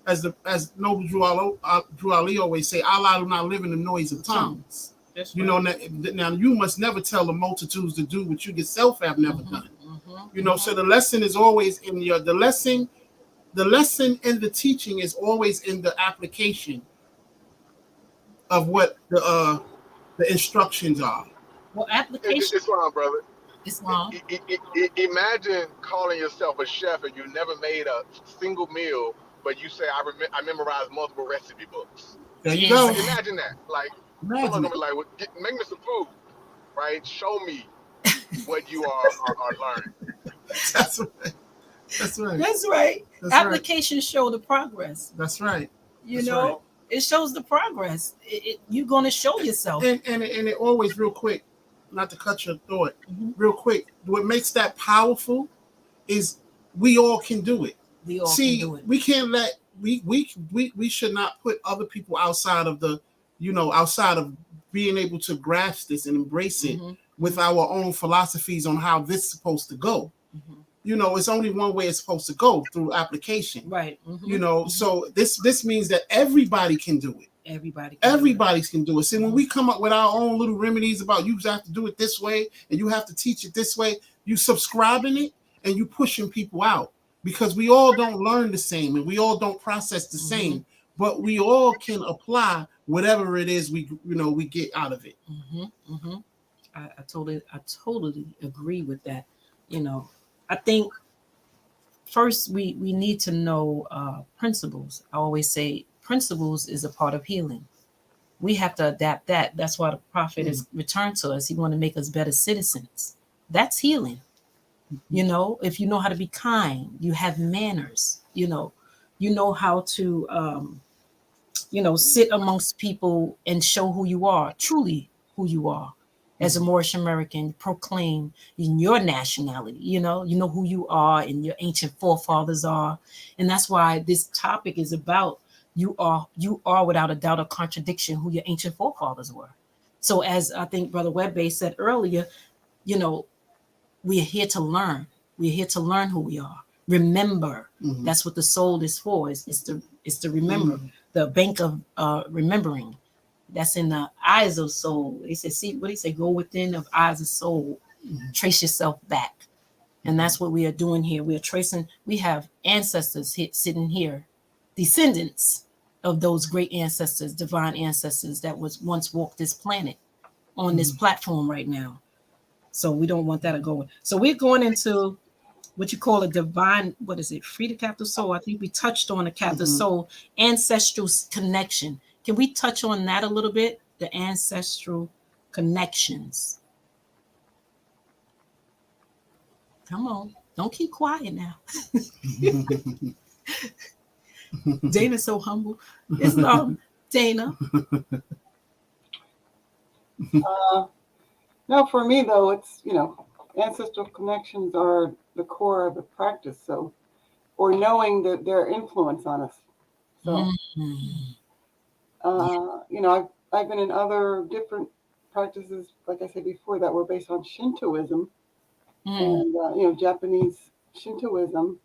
as Noble Drew Ali always say, Allah do not live in the noise of tongues. That's right. Now you must never tell the multitudes to do what you yourself have never done. So the lesson is always in the lesson in the teaching is always in the application of what the instructions are. Well, application. It's wrong, brother. Islam. Imagine calling yourself a chef and you never made a single meal, but you say, I memorized multiple recipe books. There you go. Imagine that. Like, someone's going to be like, well, make me some food. right? Show me what you are learning. That's right. That's right. That's right. That's right. Applications show the progress. That's right. You That's know, right. it shows the progress. You're going to show yourself. And it always real quick, not to cut your thought, Mhm. real quick. What makes that powerful is we all can do it. We all See, can do it. we can't let we should not put other people outside of the, outside of being able to grasp this and embrace it Mhm. with our own philosophies on how this is supposed to go. Mhm. It's only one way it's supposed to go, through application. Right. Mhm. So this means that everybody can do it. Everybody Can do it. See, when we come up with our own little remedies about you have to do it this way and you have to teach it this way, you subscribing it and you pushing people out, because we all don't learn the same and we all don't process the same, but we all can apply whatever it is we get out of it. I totally agree with that. I think first we need to know principles. I always say principles is a part of healing. We have to adapt that. That's why the prophet is returned to us. He want to make us better citizens. That's healing. If you know how to be kind, you have manners. You know how to sit amongst people and show who you are, truly who you are. As a Moorish American, proclaim in your nationality. You know who you are and your ancient forefathers are, and that's why this topic is about you are without a doubt a contradiction who your ancient forefathers were. So, as I think Brother Webbe said earlier, you know, we're here to learn. We're here to learn who we are. Remember, that's what the soul is for. It's to remember. The bank of remembering. That's in the eyes of soul. He said, see what he said, go within of eyes of soul, trace yourself back. And that's what we are doing here. We are tracing, we have ancestors sitting here, descendants of those great ancestors, divine ancestors that was once walked this planet on this platform right now. So we don't want that to go. So we're going into what you call a divine, what is it? Free the captive soul. I think we touched on the captive soul, ancestral connection. Can we touch on that a little bit? The ancestral connections. Come on. Don't keep quiet now. Dana's so humble. It's Dana. No, for me though, it's ancestral connections are the core of the practice. So, or knowing that their influence on us. So, I've been in other different practices, like I said before, that were based on Shintoism and Japanese Shintoism,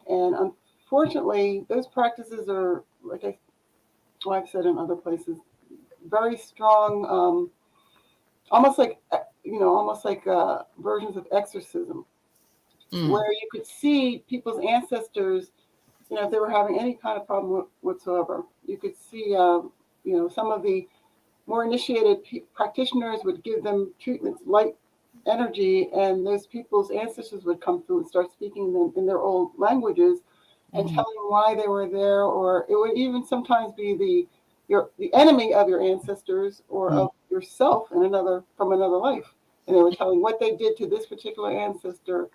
and unfortunately, those practices are I've said in other places, very strong, almost like versions of exorcism, where you could see people's ancestors, if they were having any kind of problem whatsoever. You could see, some of the more initiated practitioners would give them treatments, light energy, and those people's ancestors would come through and start speaking them in their old languages and telling why they were there, or it would even sometimes be the enemy of your ancestors or of yourself from another life, and they were telling what they did to this particular ancestor,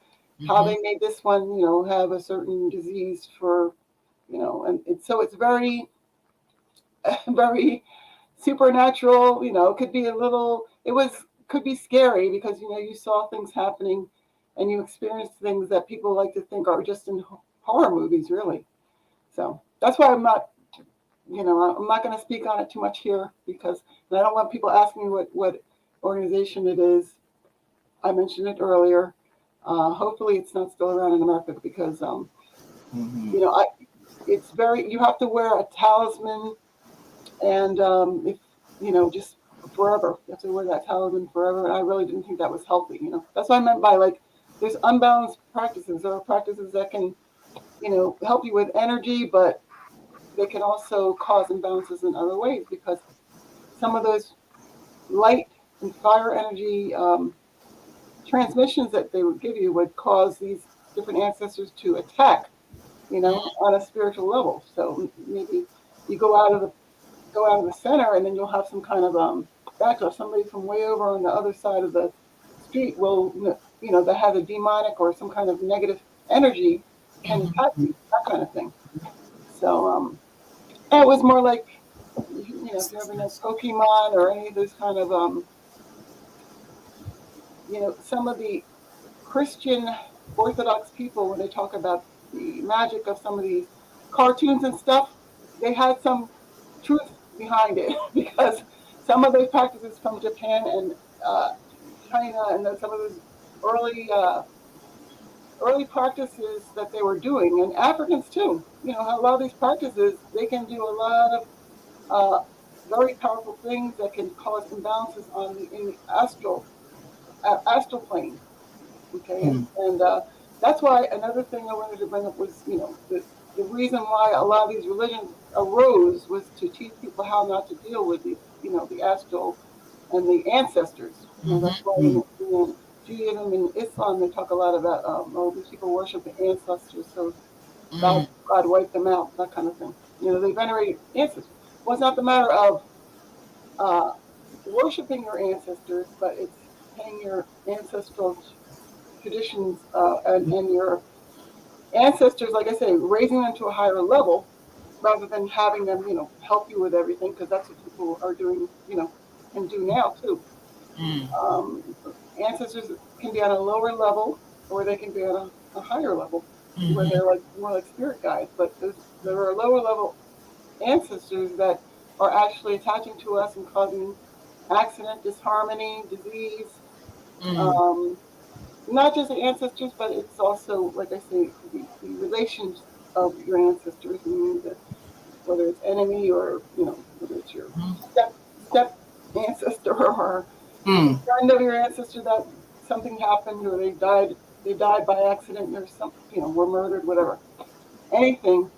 how they made this one, have a certain disease for, so it's very, very supernatural. Could be could be scary because you saw things happening, and you experienced things that people like to think are just in horror movies, really. So that's why I'm not going to speak on it too much here, because I don't want people asking me what organization it is. I mentioned it earlier. Hopefully, it's not still around in America, because it's very. You have to wear a talisman, and if just forever, you have to wear that talisman forever. And I really didn't think that was healthy. That's what I meant by there's unbalanced practices. There are practices that can help you with energy, but they can also cause imbalances in other ways, because some of those light and fire energy transmissions that they would give you would cause these different ancestors to attack, on a spiritual level. So maybe you go out of the center, and then you'll have some kind of back off. Somebody from way over on the other side of the street will, that has a demonic or some kind of negative energy can attack you, that kind of thing. So, and it was more like, if you ever know Pokemon or any of those kind of, some of the Christian Orthodox people, when they talk about the magic of some of these cartoons and stuff, they had some truth behind it because some of those practices from Japan and China, and then some of those early early practices that they were doing, and Africans too. A lot of these practices, they can do a lot of very powerful things that can cause imbalances in the astral plane. Okay, and that's why another thing I wanted to bring up was, the reason why a lot of these religions arose was to teach people how not to deal with the astral and the ancestors. That's why in Judaism and Islam they talk a lot about, these people worship the ancestors, so God wiped them out, that kind of thing. They venerate ancestors. Well, it's not the matter of uh, worshiping your ancestors, but it's paying your ancestral traditions and your ancestors, like I say, raising them to a higher level rather than having them, help you with everything, because that's what people are doing, and do now too. Um, Ancestors can be on a lower level, or they can be on a higher level, where they're like more like spirit guides. But there are lower level ancestors that are actually attaching to us and causing accident, disharmony, disease. Um, Not just the ancestors, but it's also, like I say, the relations of your ancestors, meaning that whether it's enemy or, whether it's your step ancestor or friend of your ancestor, that something happened or they died by accident or something, were murdered, whatever. Anything,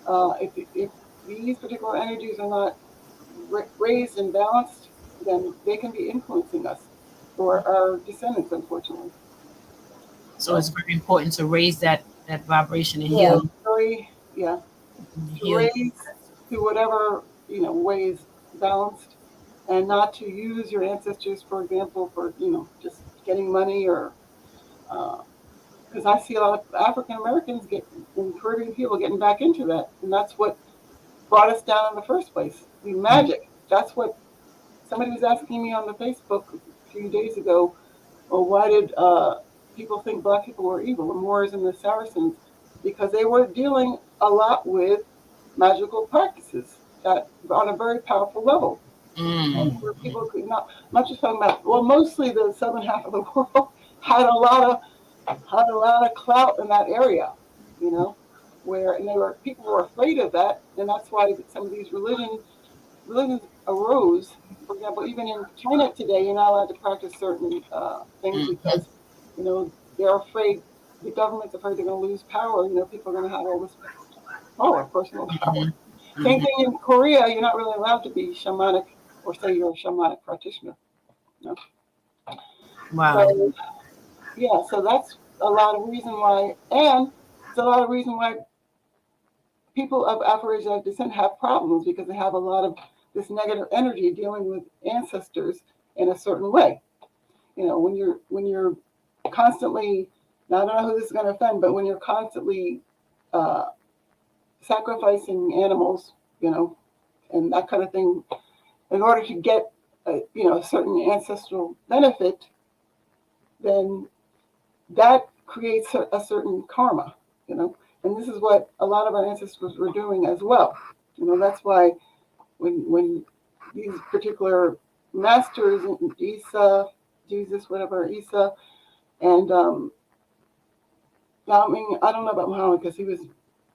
if these particular energies are not raised and balanced, then they can be influencing us or our descendants, unfortunately. So it's very important to raise that vibration and Yeah, heal very, yeah, to heal. raise to whatever, ways balanced, and not to use your ancestors, for example, for, just getting money or, because I see a lot of African Americans and Caribbean people getting back into that. And that's what brought us down in the first place. The magic. That's what somebody was asking me on the Facebook a few days ago. Well, why did people think black people were evil, the Moors and the Saracens? Because they were dealing a lot with magical practices that on a very powerful level. And where people could not just talking about, well, mostly the southern half of the world had a lot of clout in that area, you know, where and people were afraid of that, and that's why some of these religions arose. For example, even in China today, you're not allowed to practice certain things because, they're afraid. The government's afraid they're going to lose power. People are going to have all this power, personal power. Same thing in Korea. You're not really allowed to be shamanic or say you're a shamanic practitioner. You know? Wow. So yeah, so that's a lot of reason why, and it's a lot of reason why people of Afro-Asiatic descent have problems because they have a lot of this negative energy dealing with ancestors in a certain way. When you're constantly, now I don't know who this is going to offend, but when you're constantly uh, sacrificing animals, and that kind of thing, in order to get a certain ancestral benefit, then that creates a certain karma, and this is what a lot of our ancestors were doing as well. That's why when these particular masters, Isa, Jesus, whatever, Isa, and I mean, I don't know about Muhammad because he was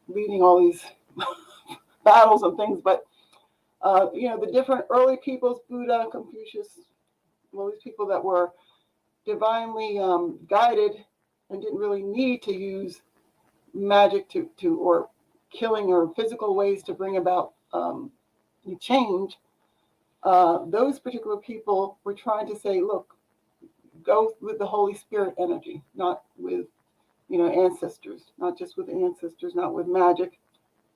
leading all these battles and things, but the different early peoples, Buddha, Confucius, all these people that were divinely guided and didn't really need to use magic to or killing or physical ways to bring about change. Those particular people were trying to say, look, go with the Holy Spirit energy, not with ancestors, not just with ancestors, not with magic.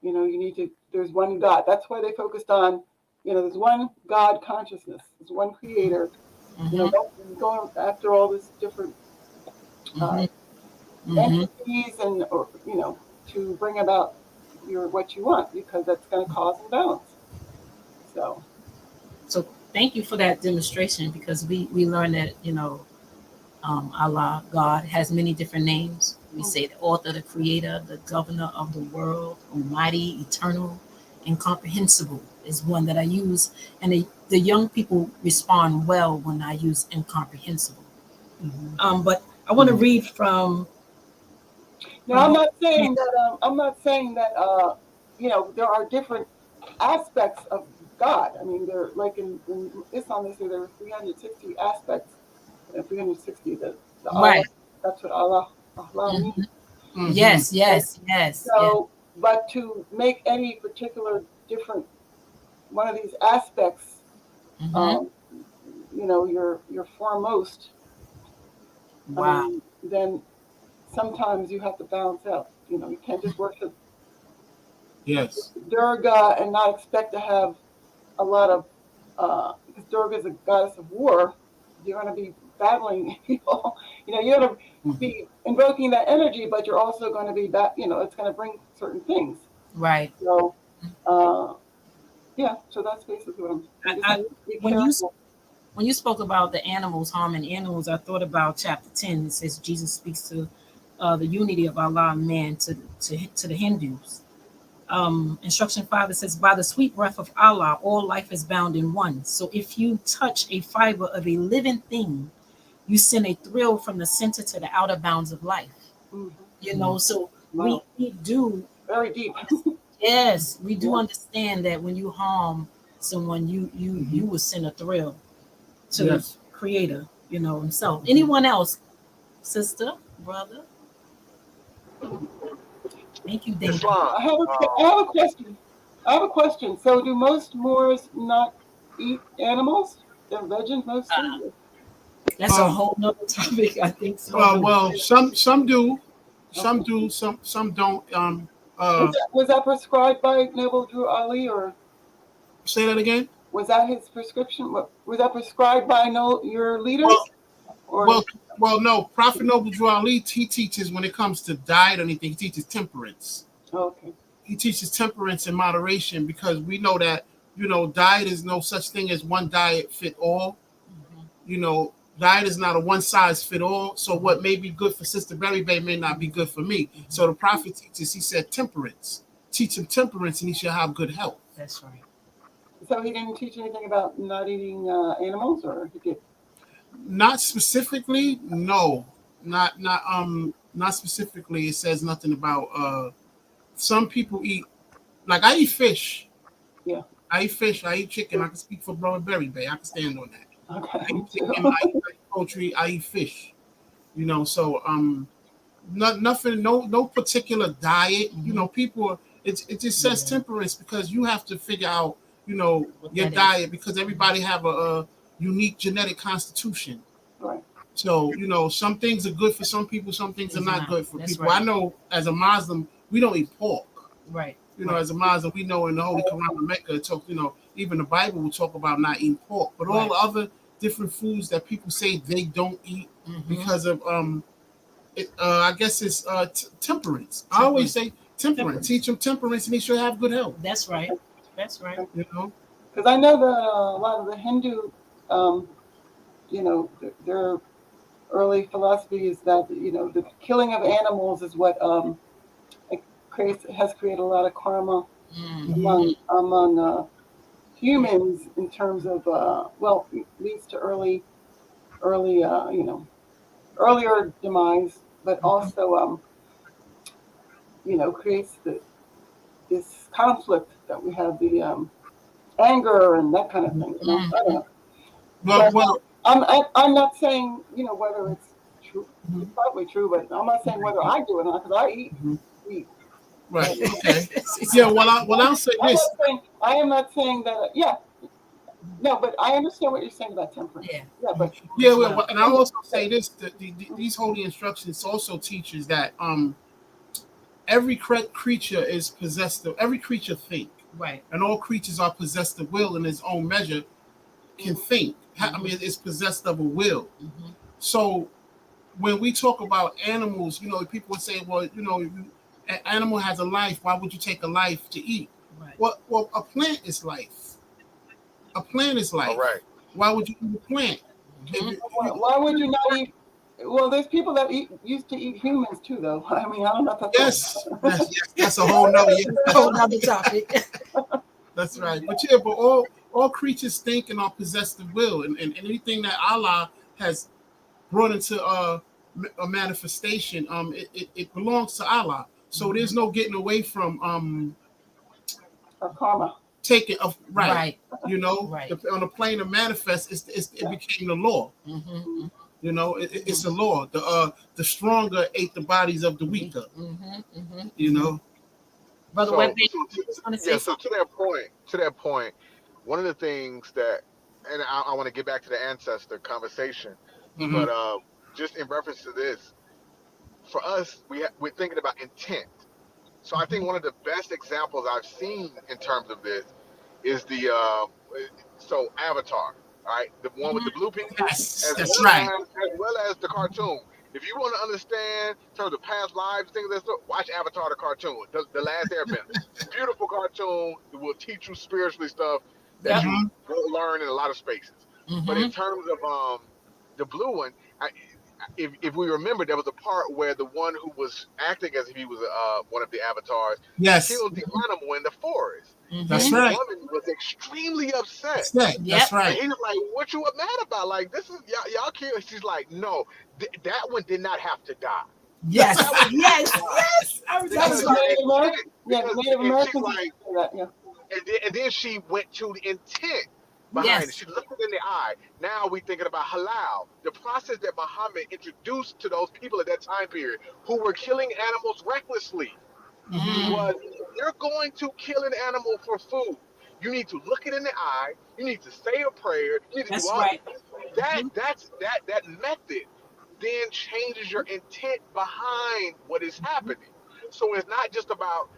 You need to. There's one God. That's why they focused on there's one God consciousness, there's one creator. Mm-hmm. Don't go after all this different Mm-hmm. Mm-hmm. entities or to bring about what you want, because that's going to cause imbalance. So So thank you for that demonstration, because we learned that Allah, God, has many different names. We say the author, the creator, the governor of the world, almighty, eternal, incomprehensible is one that I use. And the young people respond well when I use incomprehensible. But I want to read from. now, I'm not saying that there are different aspects of God. I mean, there, like in Islam, they say there are 360 aspects. 360, the Allah. Right. That's what Allah means. Mm-hmm. Yes. So, but to make any particular different one of these aspects, Mm-hmm. you're foremost. Wow. Then sometimes you have to balance out. You can't just worship Durga and not expect to have a lot of, because Durga is a goddess of war. You're going to be battling people. You're going to be invoking that energy, but you're also going to be it's going to bring certain things. Right. So, so that's basically what I'm saying. Be careful. When you spoke about the animals, harming animals, I thought about chapter 10. It says Jesus speaks to the unity of Allah and man to the Hindus. Instruction 5, it says, by the sweet breath of Allah, all life is bound in one. So if you touch a fiber of a living thing, you send a thrill from the center to the outer bounds of life. Mm-hmm. So wow. we do. Very deep. Yes, we do understand that when you harm someone, you will send a thrill to the creator, himself. Anyone else, sister, brother? Thank you, David. Islam. I have a question. So do most Moors not eat animals? They're vegans mostly? That's a whole nother topic, I think so. Well, some do. Some do, some don't. Was that prescribed by Noble Drew Ali, or say that again? Was that his prescription? Was that prescribed by your leaders? Well, no. Prophet Noble Drew Ali, he teaches when it comes to diet or anything, he teaches temperance. Okay. He teaches temperance and moderation, because we know that diet is no such thing as one diet fit all. Diet is not a one size fit all. So what may be good for Sister Berry Bay may not be good for me. So the prophet teaches, he said temperance. Teach him temperance and he shall have good health. That's right. So he didn't teach anything about not eating animals, or he did? Not specifically, no. Not specifically. It says nothing about some people eat, like I eat fish. Yeah. I eat fish, I eat chicken. I can speak for Brother Berry Bay. I can stand on that. Okay. I eat chicken, I eat poultry, I eat fish. So nothing, no particular diet. People it just says temperance, because you have to figure out, your diet, because everybody have a unique genetic constitution. Right. So, some things are good for some people, some things are not good for people. Right. I know as a Muslim, we don't eat pork. Right. As a Muslim, we know in the Holy Quran of Mecca, it talks, even the Bible will talk about not eating pork. But all the other different foods that people say they don't eat because of, I guess it's temperance. I always say temperance. Teach them temperance and they should have good health. That's right. Because I know that a lot of the Hindu, their early philosophy is that the killing of animals is what has created a lot of karma among humans, in terms of leads to earlier demise, but also creates this conflict that we have, the anger and that kind of thing. I don't know. Well, I'm not saying whether it's true. It's probably true, but I'm not saying whether I do it or not, because I eat meat. Right. Okay. Yeah. I'll say this. I am not saying that. Yeah. No, but I understand what you're saying about temperance. And I'll also say this: these holy instructions also teaches that every creature is possessed of, every creature think. Right. and all creatures are possessed of will in his own measure, can think. I mean, it's possessed of a will. Mm-hmm. So when we talk about animals, people would say, well, an animal has a life. Why would you take a life to eat? Right. Well, a plant is life. A plant is All life. right. Why would you eat a plant? If Mm-hmm. Why would you not eat? Well, there's people that used to eat humans too, though. I mean, I don't know if that's right. yes, that's a whole nother. Yeah, A whole nother topic. that's right. But all creatures think and are possessed of will, and anything that Allah has brought into a manifestation, it belongs to Allah. So there's no getting away from Or karma. taking of right. Right. Right. On the plane of manifest, it became the law. Mm-hmm. It's a law. The stronger ate the bodies of the weaker. Mm-hmm. Mm-hmm. You know, Brother So, Webby, so you just want to say yeah. So something? to that point, one of the things that, and I want to get back to the ancestor conversation, mm-hmm. but just in reference to this, for us, we're thinking about intent. So I think one of the best examples I've seen in terms of this is the so Avatar, all right, the one with the blue people, Yes, that's right. as well as the cartoon. If you want to understand in terms of past lives, things like that, watch Avatar the cartoon, the Last Airbender. Beautiful cartoon. It will teach you spiritually stuff that Yep. you Mm-hmm. won't learn in a lot of spaces. But in Mm-hmm. terms of the blue one, if we remember, there was a part where the one who was acting as if he was one of the avatars Yes, killed the animal in the forest, that's and Mm-hmm. the right. woman was extremely upset. That's Yep. And right. he was like, "What you mad about? Like this is y'all killed." She's like, "No, that one did not have to die. Yes. That one didn't Yes. die Yes. That was because the Absolutely. your Native intent." American. Yeah, the Native And she's Americans used like, to say that. Yeah. and then she went to the intent behind it. Yes. She looked it in the eye. Now we thinking about halal, the process that Muhammad introduced to those people at that time period who were killing animals recklessly. Mm-hmm. Mm. Was if you're going to kill an animal for food, you need to look it in the eye. You need to say a prayer. You need to do That's all right. that. Mm-hmm. That method then changes your intent behind what is happening. So it's not just about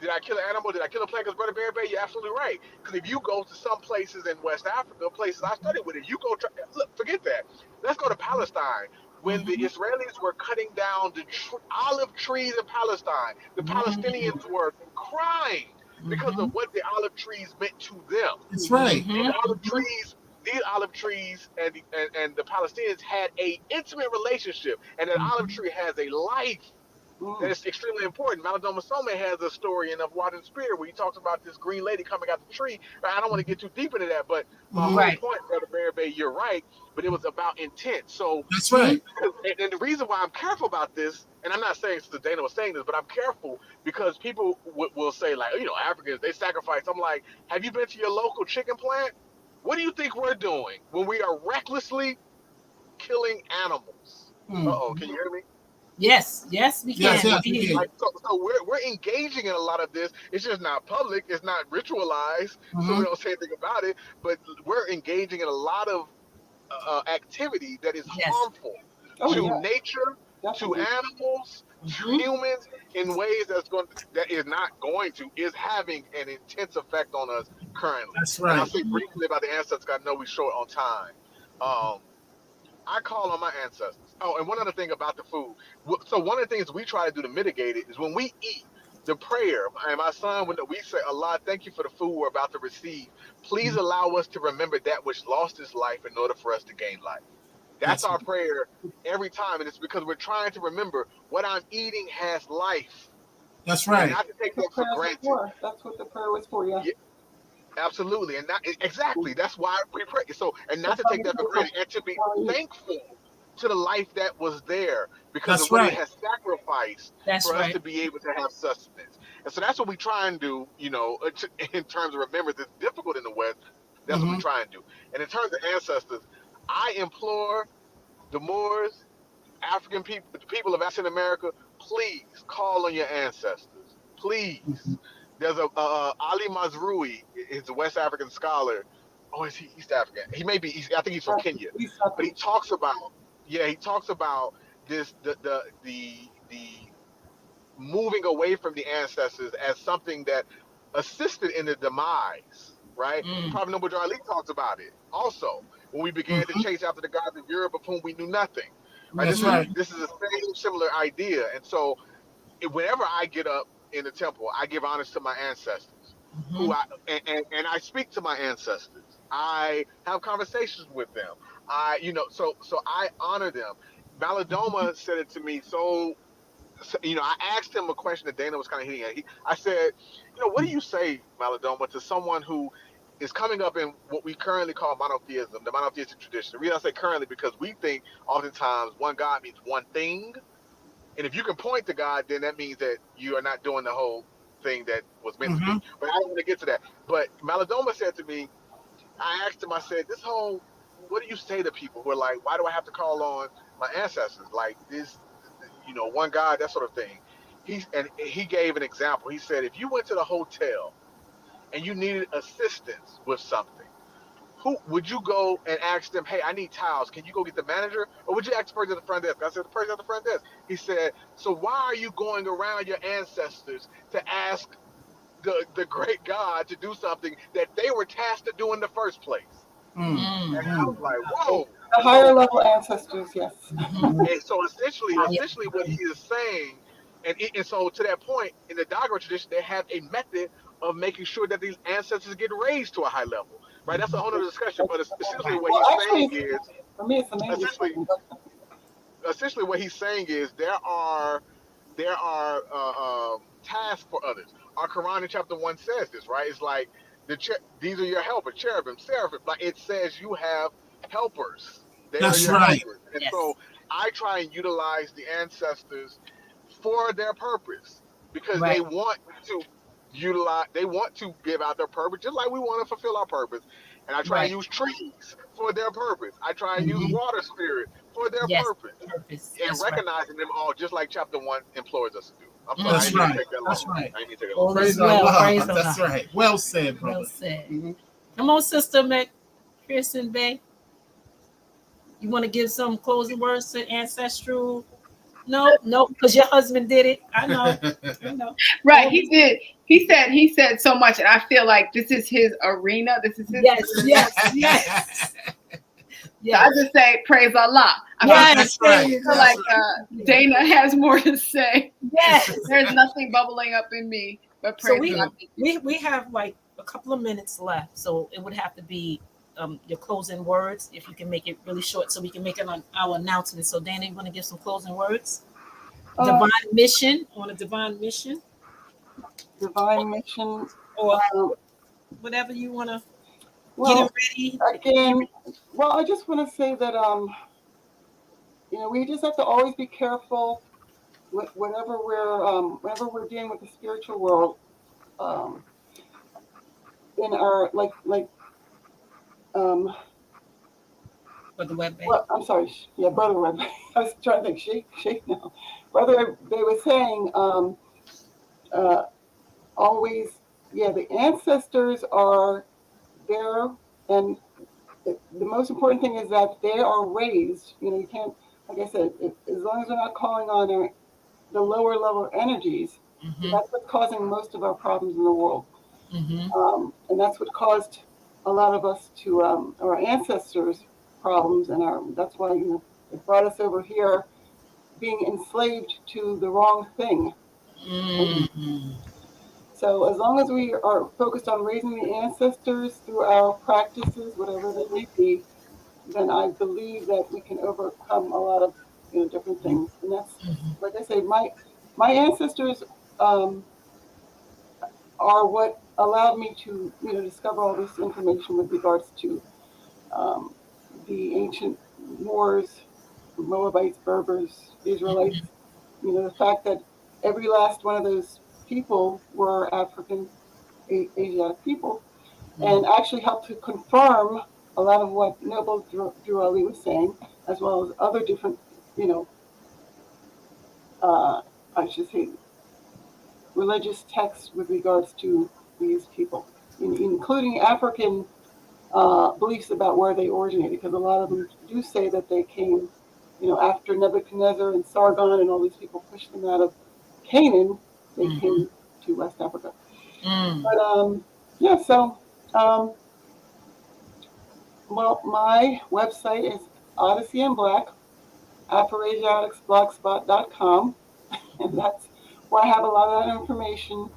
did I kill an animal? Did I kill a plant? Because Brother Bear, you're absolutely right. Because if you go to some places in West Africa, places I studied with, it, you go try, look, forget that. Let's go to Palestine. When the Mm-hmm. Israelis were cutting down the olive trees in Palestine, the Mm-hmm. Palestinians were crying because Mm-hmm. of what the olive trees meant to them. That's right. These olive Mm-hmm. trees, and the Palestinians had a intimate relationship, and that olive Mm-hmm. tree has a life that Mm. is extremely important. Malcolm Some has a story in Of Water and Spirit where he talks about this green lady coming out the tree. I don't want to get too deep into that, but my Mm-hmm. whole Right. point, Brother Bear, you're right, but it was about intent. So, That's Mm-hmm. right. and the reason why I'm careful about this, and I'm not saying Sister Dana was saying this, but I'm careful because people will say, like, Africans, they sacrifice. I'm like, have you been to your local chicken plant? What do you think we're doing when we are recklessly killing animals? Mm. Can you hear me? Yes. Yes, we Yes, can. yes, We we hear did. you. Like so we're engaging in a lot of this. It's just not public. It's not ritualized, so Mm-hmm. we don't say anything about it. But we're engaging in a lot of activity that is Yes. harmful Oh to yeah, nature, to definitely. animals, to Mm-hmm. humans in ways that is not going to is having an intense effect on us currently. That's And I'll right. say briefly about the ancestors. 'Cause I know we're short on time. Um, I call on my ancestors. Oh, and one other thing about the food. So one of the things we try to do to mitigate it is when we eat, the prayer. And my son, when we say, Allah, thank you for the food we're about to receive. Please allow us to remember that which lost its life in order for us to gain life. That's That's our prayer every time, and it's because we're trying to remember what I'm eating has life, that's and right. not to take The that for prayers were granted. for. That's what the prayer was for. Yeah. Yeah, absolutely, and not exactly. That's why we pray. So, and not That's to why take we that for eat. granted, and to be Why we eat. thankful to the life that was there because of That's what it right. has sacrificed That's for us right. to be able to have sustenance. And so that's what we try and do, in terms of remembrance. It's difficult in the West. That's what we Mm-hmm. try and do. And in terms of ancestors, I implore the Moors, African people, the people of African America, please call on your ancestors. Please. There's Ali Mazrui is a West African scholar. Oh, is he East African? He may be East. I think he's from Kenya. East But African. he talks about, yeah, he talks about this the moving away from the ancestors as something that assisted in the demise, right? Prophet Noble Drew Ali talks about it also when we began to Mhm. chase after the gods of Europe of whom we knew nothing, right? That's This is right. this is a same similar idea, and so whenever I get up in the temple, I give honors to my ancestors, who Mhm. and I speak to my ancestors. I have conversations with them. So I honor them. Maladoma said it to me I asked him a question that Dana was kind of hitting at. I said, what do you say, Maladoma, to someone who is coming up in what we currently call monotheism, the monotheistic tradition? The reason I say currently because we think oftentimes one God means one thing, and if you can point to God, then that means that you are not doing the whole thing that was meant to be. Mhm. But I don't want to get to that. But Maladoma said to me, I asked him, I said, what do you say to people who are like, why do I have to call on my ancestors? Like this, one God, that sort of thing. He gave an example. He said, if you went to the hotel and you needed assistance with something, who would you go and ask them, hey, I need towels. Can you go get the manager? Or would you ask the person at the front desk? I said, the person at the front desk. He said, so why are you going around your ancestors to ask the great God to do something that they were tasked to do in the first place? Mm. And I Mm. was like, The whoa. higher level ancestors, yes. Mhm. And so essentially what he is saying, and so to that point, in the Dogma tradition, they have a method of making sure that these ancestors get raised to a high level, right? That's a whole other discussion. But essentially, what Well, he's saying actually, is, for me, it's the main essentially, discussion. what he's saying is there are tasks for others. Our Quran in chapter 1 says this, right? It's like these are your helpers, cherubim, seraphim. Like it says you have helpers. They are That's your right. helpers. And Yes. so I try and utilize the ancestors for their purpose because they Right. want to they want to give out their purpose just like we want to fulfill our purpose. And I try and Right. use trees for their purpose. I try and use Mhm. water spirit for their Yes. purpose Purpose. and That's right. recognizing them all just like chapter 1 implores us to do. I'm sorry, I That's didn't mean to Mhm. right. take that That's long. right. I didn't mean to take that long. All is Praise well. Allah. Praise That's Allah. right. Well said, Well brother. said. Mhm. Come on, Sister McPherson Bay. You want to give some closing words to ancestral? No, no, because your husband did it. I know. I know. Right, All he this. did. He said so much, and I feel like this is his arena. This is his Yes, arena. yes, yes, So I yes, just say praise Allah. yes. That's There right. you Feel go. That's like right. Dana has more to say. Yes. There's nothing bubbling up in me but So praise we Allah. Thank you. we have like a couple of minutes left. So it would have to be your closing words if you can make it really short, so we can make it on our announcement. So Dana, you want to give some closing words? Uh, Divine mission on a divine mission, Divine mission. or Um, whatever you want to get it well, ready. again, well, I just want to say that we just have to always be careful whenever we're dealing with the spiritual world. Um, in our um, For the web bank. well, I'm sorry, yeah, brother. I was trying to think, shake now, brother. They were saying uh, always, yeah, the ancestors are there, and the most important thing is that they are raised. You can't, like I said, as long as we're not calling on the lower level energies, Mm-hmm. that's what's causing most of our problems in the world. Mm-hmm. And that's what caused a lot of us to our ancestors' problems, and that's why it brought us over here being enslaved to the wrong thing. Mm-hmm. So as long as we are focused on raising the ancestors through our practices, whatever they may be, then I believe that we can overcome a lot of different things. And that's, like I say, my ancestors um, are what allowed me to discover all this information with regards to um, the ancient Moors, Moabites, Berbers, Israelites. The fact that every last one of those people were African, Asiatic people, and actually helped to confirm a lot of what Noble Drew Ali was saying, as well as other different, you know, I should say, religious texts with regards to these people, including African beliefs about where they originated, because a lot of them do say that they came, after Nebuchadnezzar and Sargon and all these people pushed them out of Canaan, they Mm-hmm. came to West Africa. But yeah, so well, my website is Odyssey in Black, ApharasiaticsBlogspot.com, and that's where I have a lot of that information.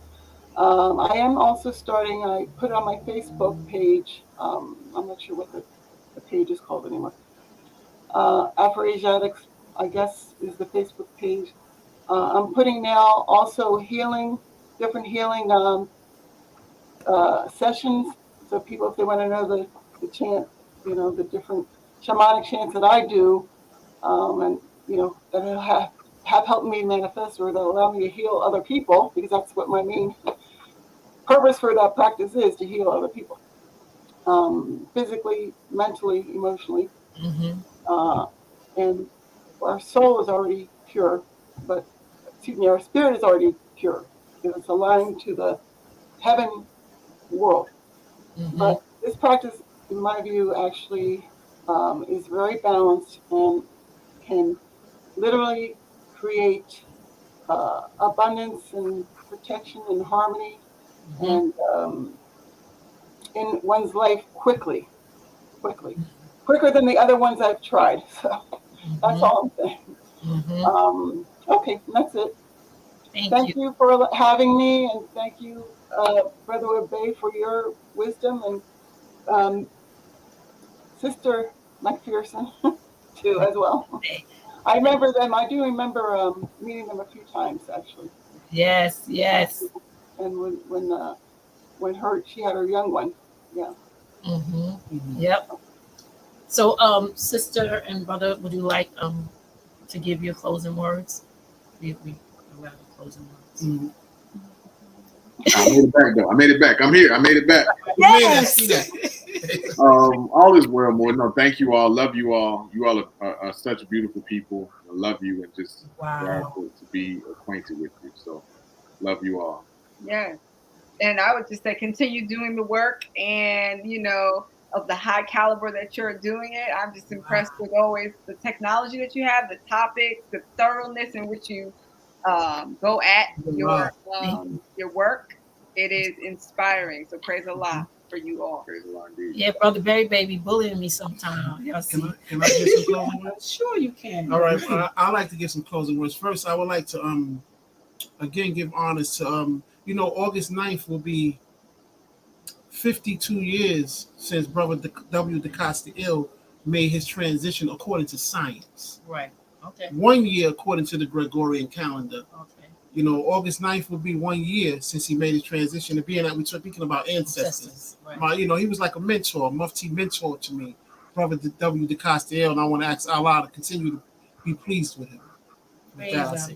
I am also starting, I put on my Facebook page, I'm not sure what the page is called anymore. Aphroasiatics, I guess, is the Facebook page. I'm putting now also different healing sessions. So people, if they want to know the chant, the different shamanic chants that I do, and that have helped me manifest or that allow me to heal other people, because that's what my main purpose for that practice is, to heal other people, physically, mentally, emotionally. And our soul is already pure, but excuse me, our spirit is already pure because it's aligned to the heaven world. But this practice, in my view, actually is very balanced and can literally create abundance and protection and harmony and in one's life quicker than the other ones I've tried. So that's all I'm saying. Okay, that's it. Thank you for having me, and thank you, Brother Webbe, for your wisdom, and Sister McPherson too, as well. I remember them. I do remember meeting them a few times, actually. Yes. And when she had her young one, yeah. Yep. So, sister and brother, would you like to give your closing words? We rather closing words. I made it back though. I made it back. I'm here. I made it back. Yes. All is well, more. No, thank you all. Love you all. You all are such beautiful people. I love you and just glad to be acquainted with you. So, love you all. Yes. And I would just say continue doing the work, and of the high caliber that you're doing it. I'm just impressed with always the technology that you have, the topics, the thoroughness in which you go at your work. It is inspiring. So praise Allah for you all. Praise Allah indeed. Yeah, Brother Berry Baby bullying me sometimes. Can I give some closing words? Sure, you can. All right. I'd like to give some closing words. First, I would like to again give honors to August 9th will be 52 years since Brother W. DeCosta Ill made his transition according to science. Right. Okay. 1 year according to the Gregorian calendar. Okay. August 9th will be 1 year since he made his transition. And being that we're speaking about ancestors. Right. He was like a mentor, mufti mentor to me, Brother W. DeCosta Ill, and I want to ask Allah to continue to be pleased with him. Praise Allah.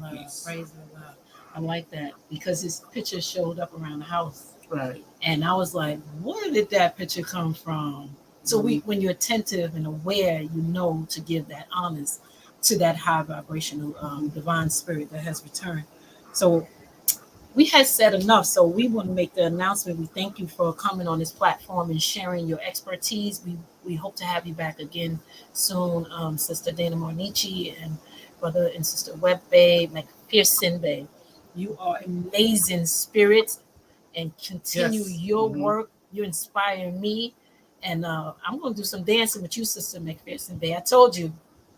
I like that because his picture showed up around the house. Right. And I was like, where did that picture come from? So when you're attentive and aware, to give that honors to that high vibrational divine spirit that has returned. So we had said enough. So we want to make the announcement. We thank you for coming on this platform and sharing your expertise. We hope to have you back again soon, Sister Dana Mornici and Brother and Sister Webbe McPherson Bay. You are amazing spirits. And continue your work. You inspire me. And I'm going to do some dancing with you, Sister McPherson Bay. I told you,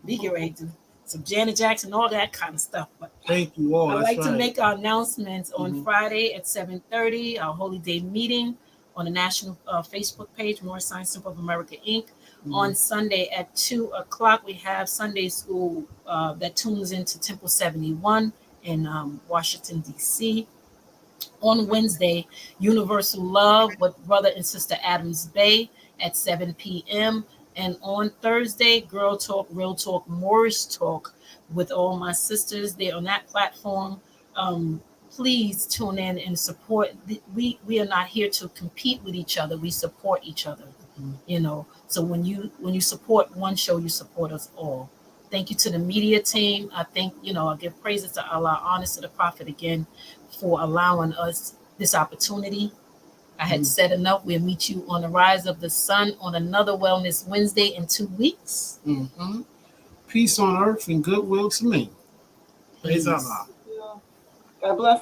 we get ready to do some Janet Jackson, all that kind of stuff. But thank you all. I'd like to make our announcements on Friday at 7:30, our Holy Day meeting on the national Facebook page, More Science Simple of America, Inc. On Sunday at 2 o'clock, we have Sunday school that tunes into Temple 71 in Washington, D.C. On Wednesday, Universal Love with Brother and Sister Adams Bay at 7 p.m. And on Thursday, Girl Talk, Real Talk, Moorish Talk with all my sisters there on that platform. Please tune in and support. We are not here to compete with each other. We support each other. So when you support one show, you support us all. Thank you to the media team. I think, I give praises to Allah, honors to the Prophet again for allowing us this opportunity. I had said enough. We'll meet you on the rise of the sun on another Wellness Wednesday in 2 weeks. Peace on earth and goodwill to men. Praise Allah. God bless.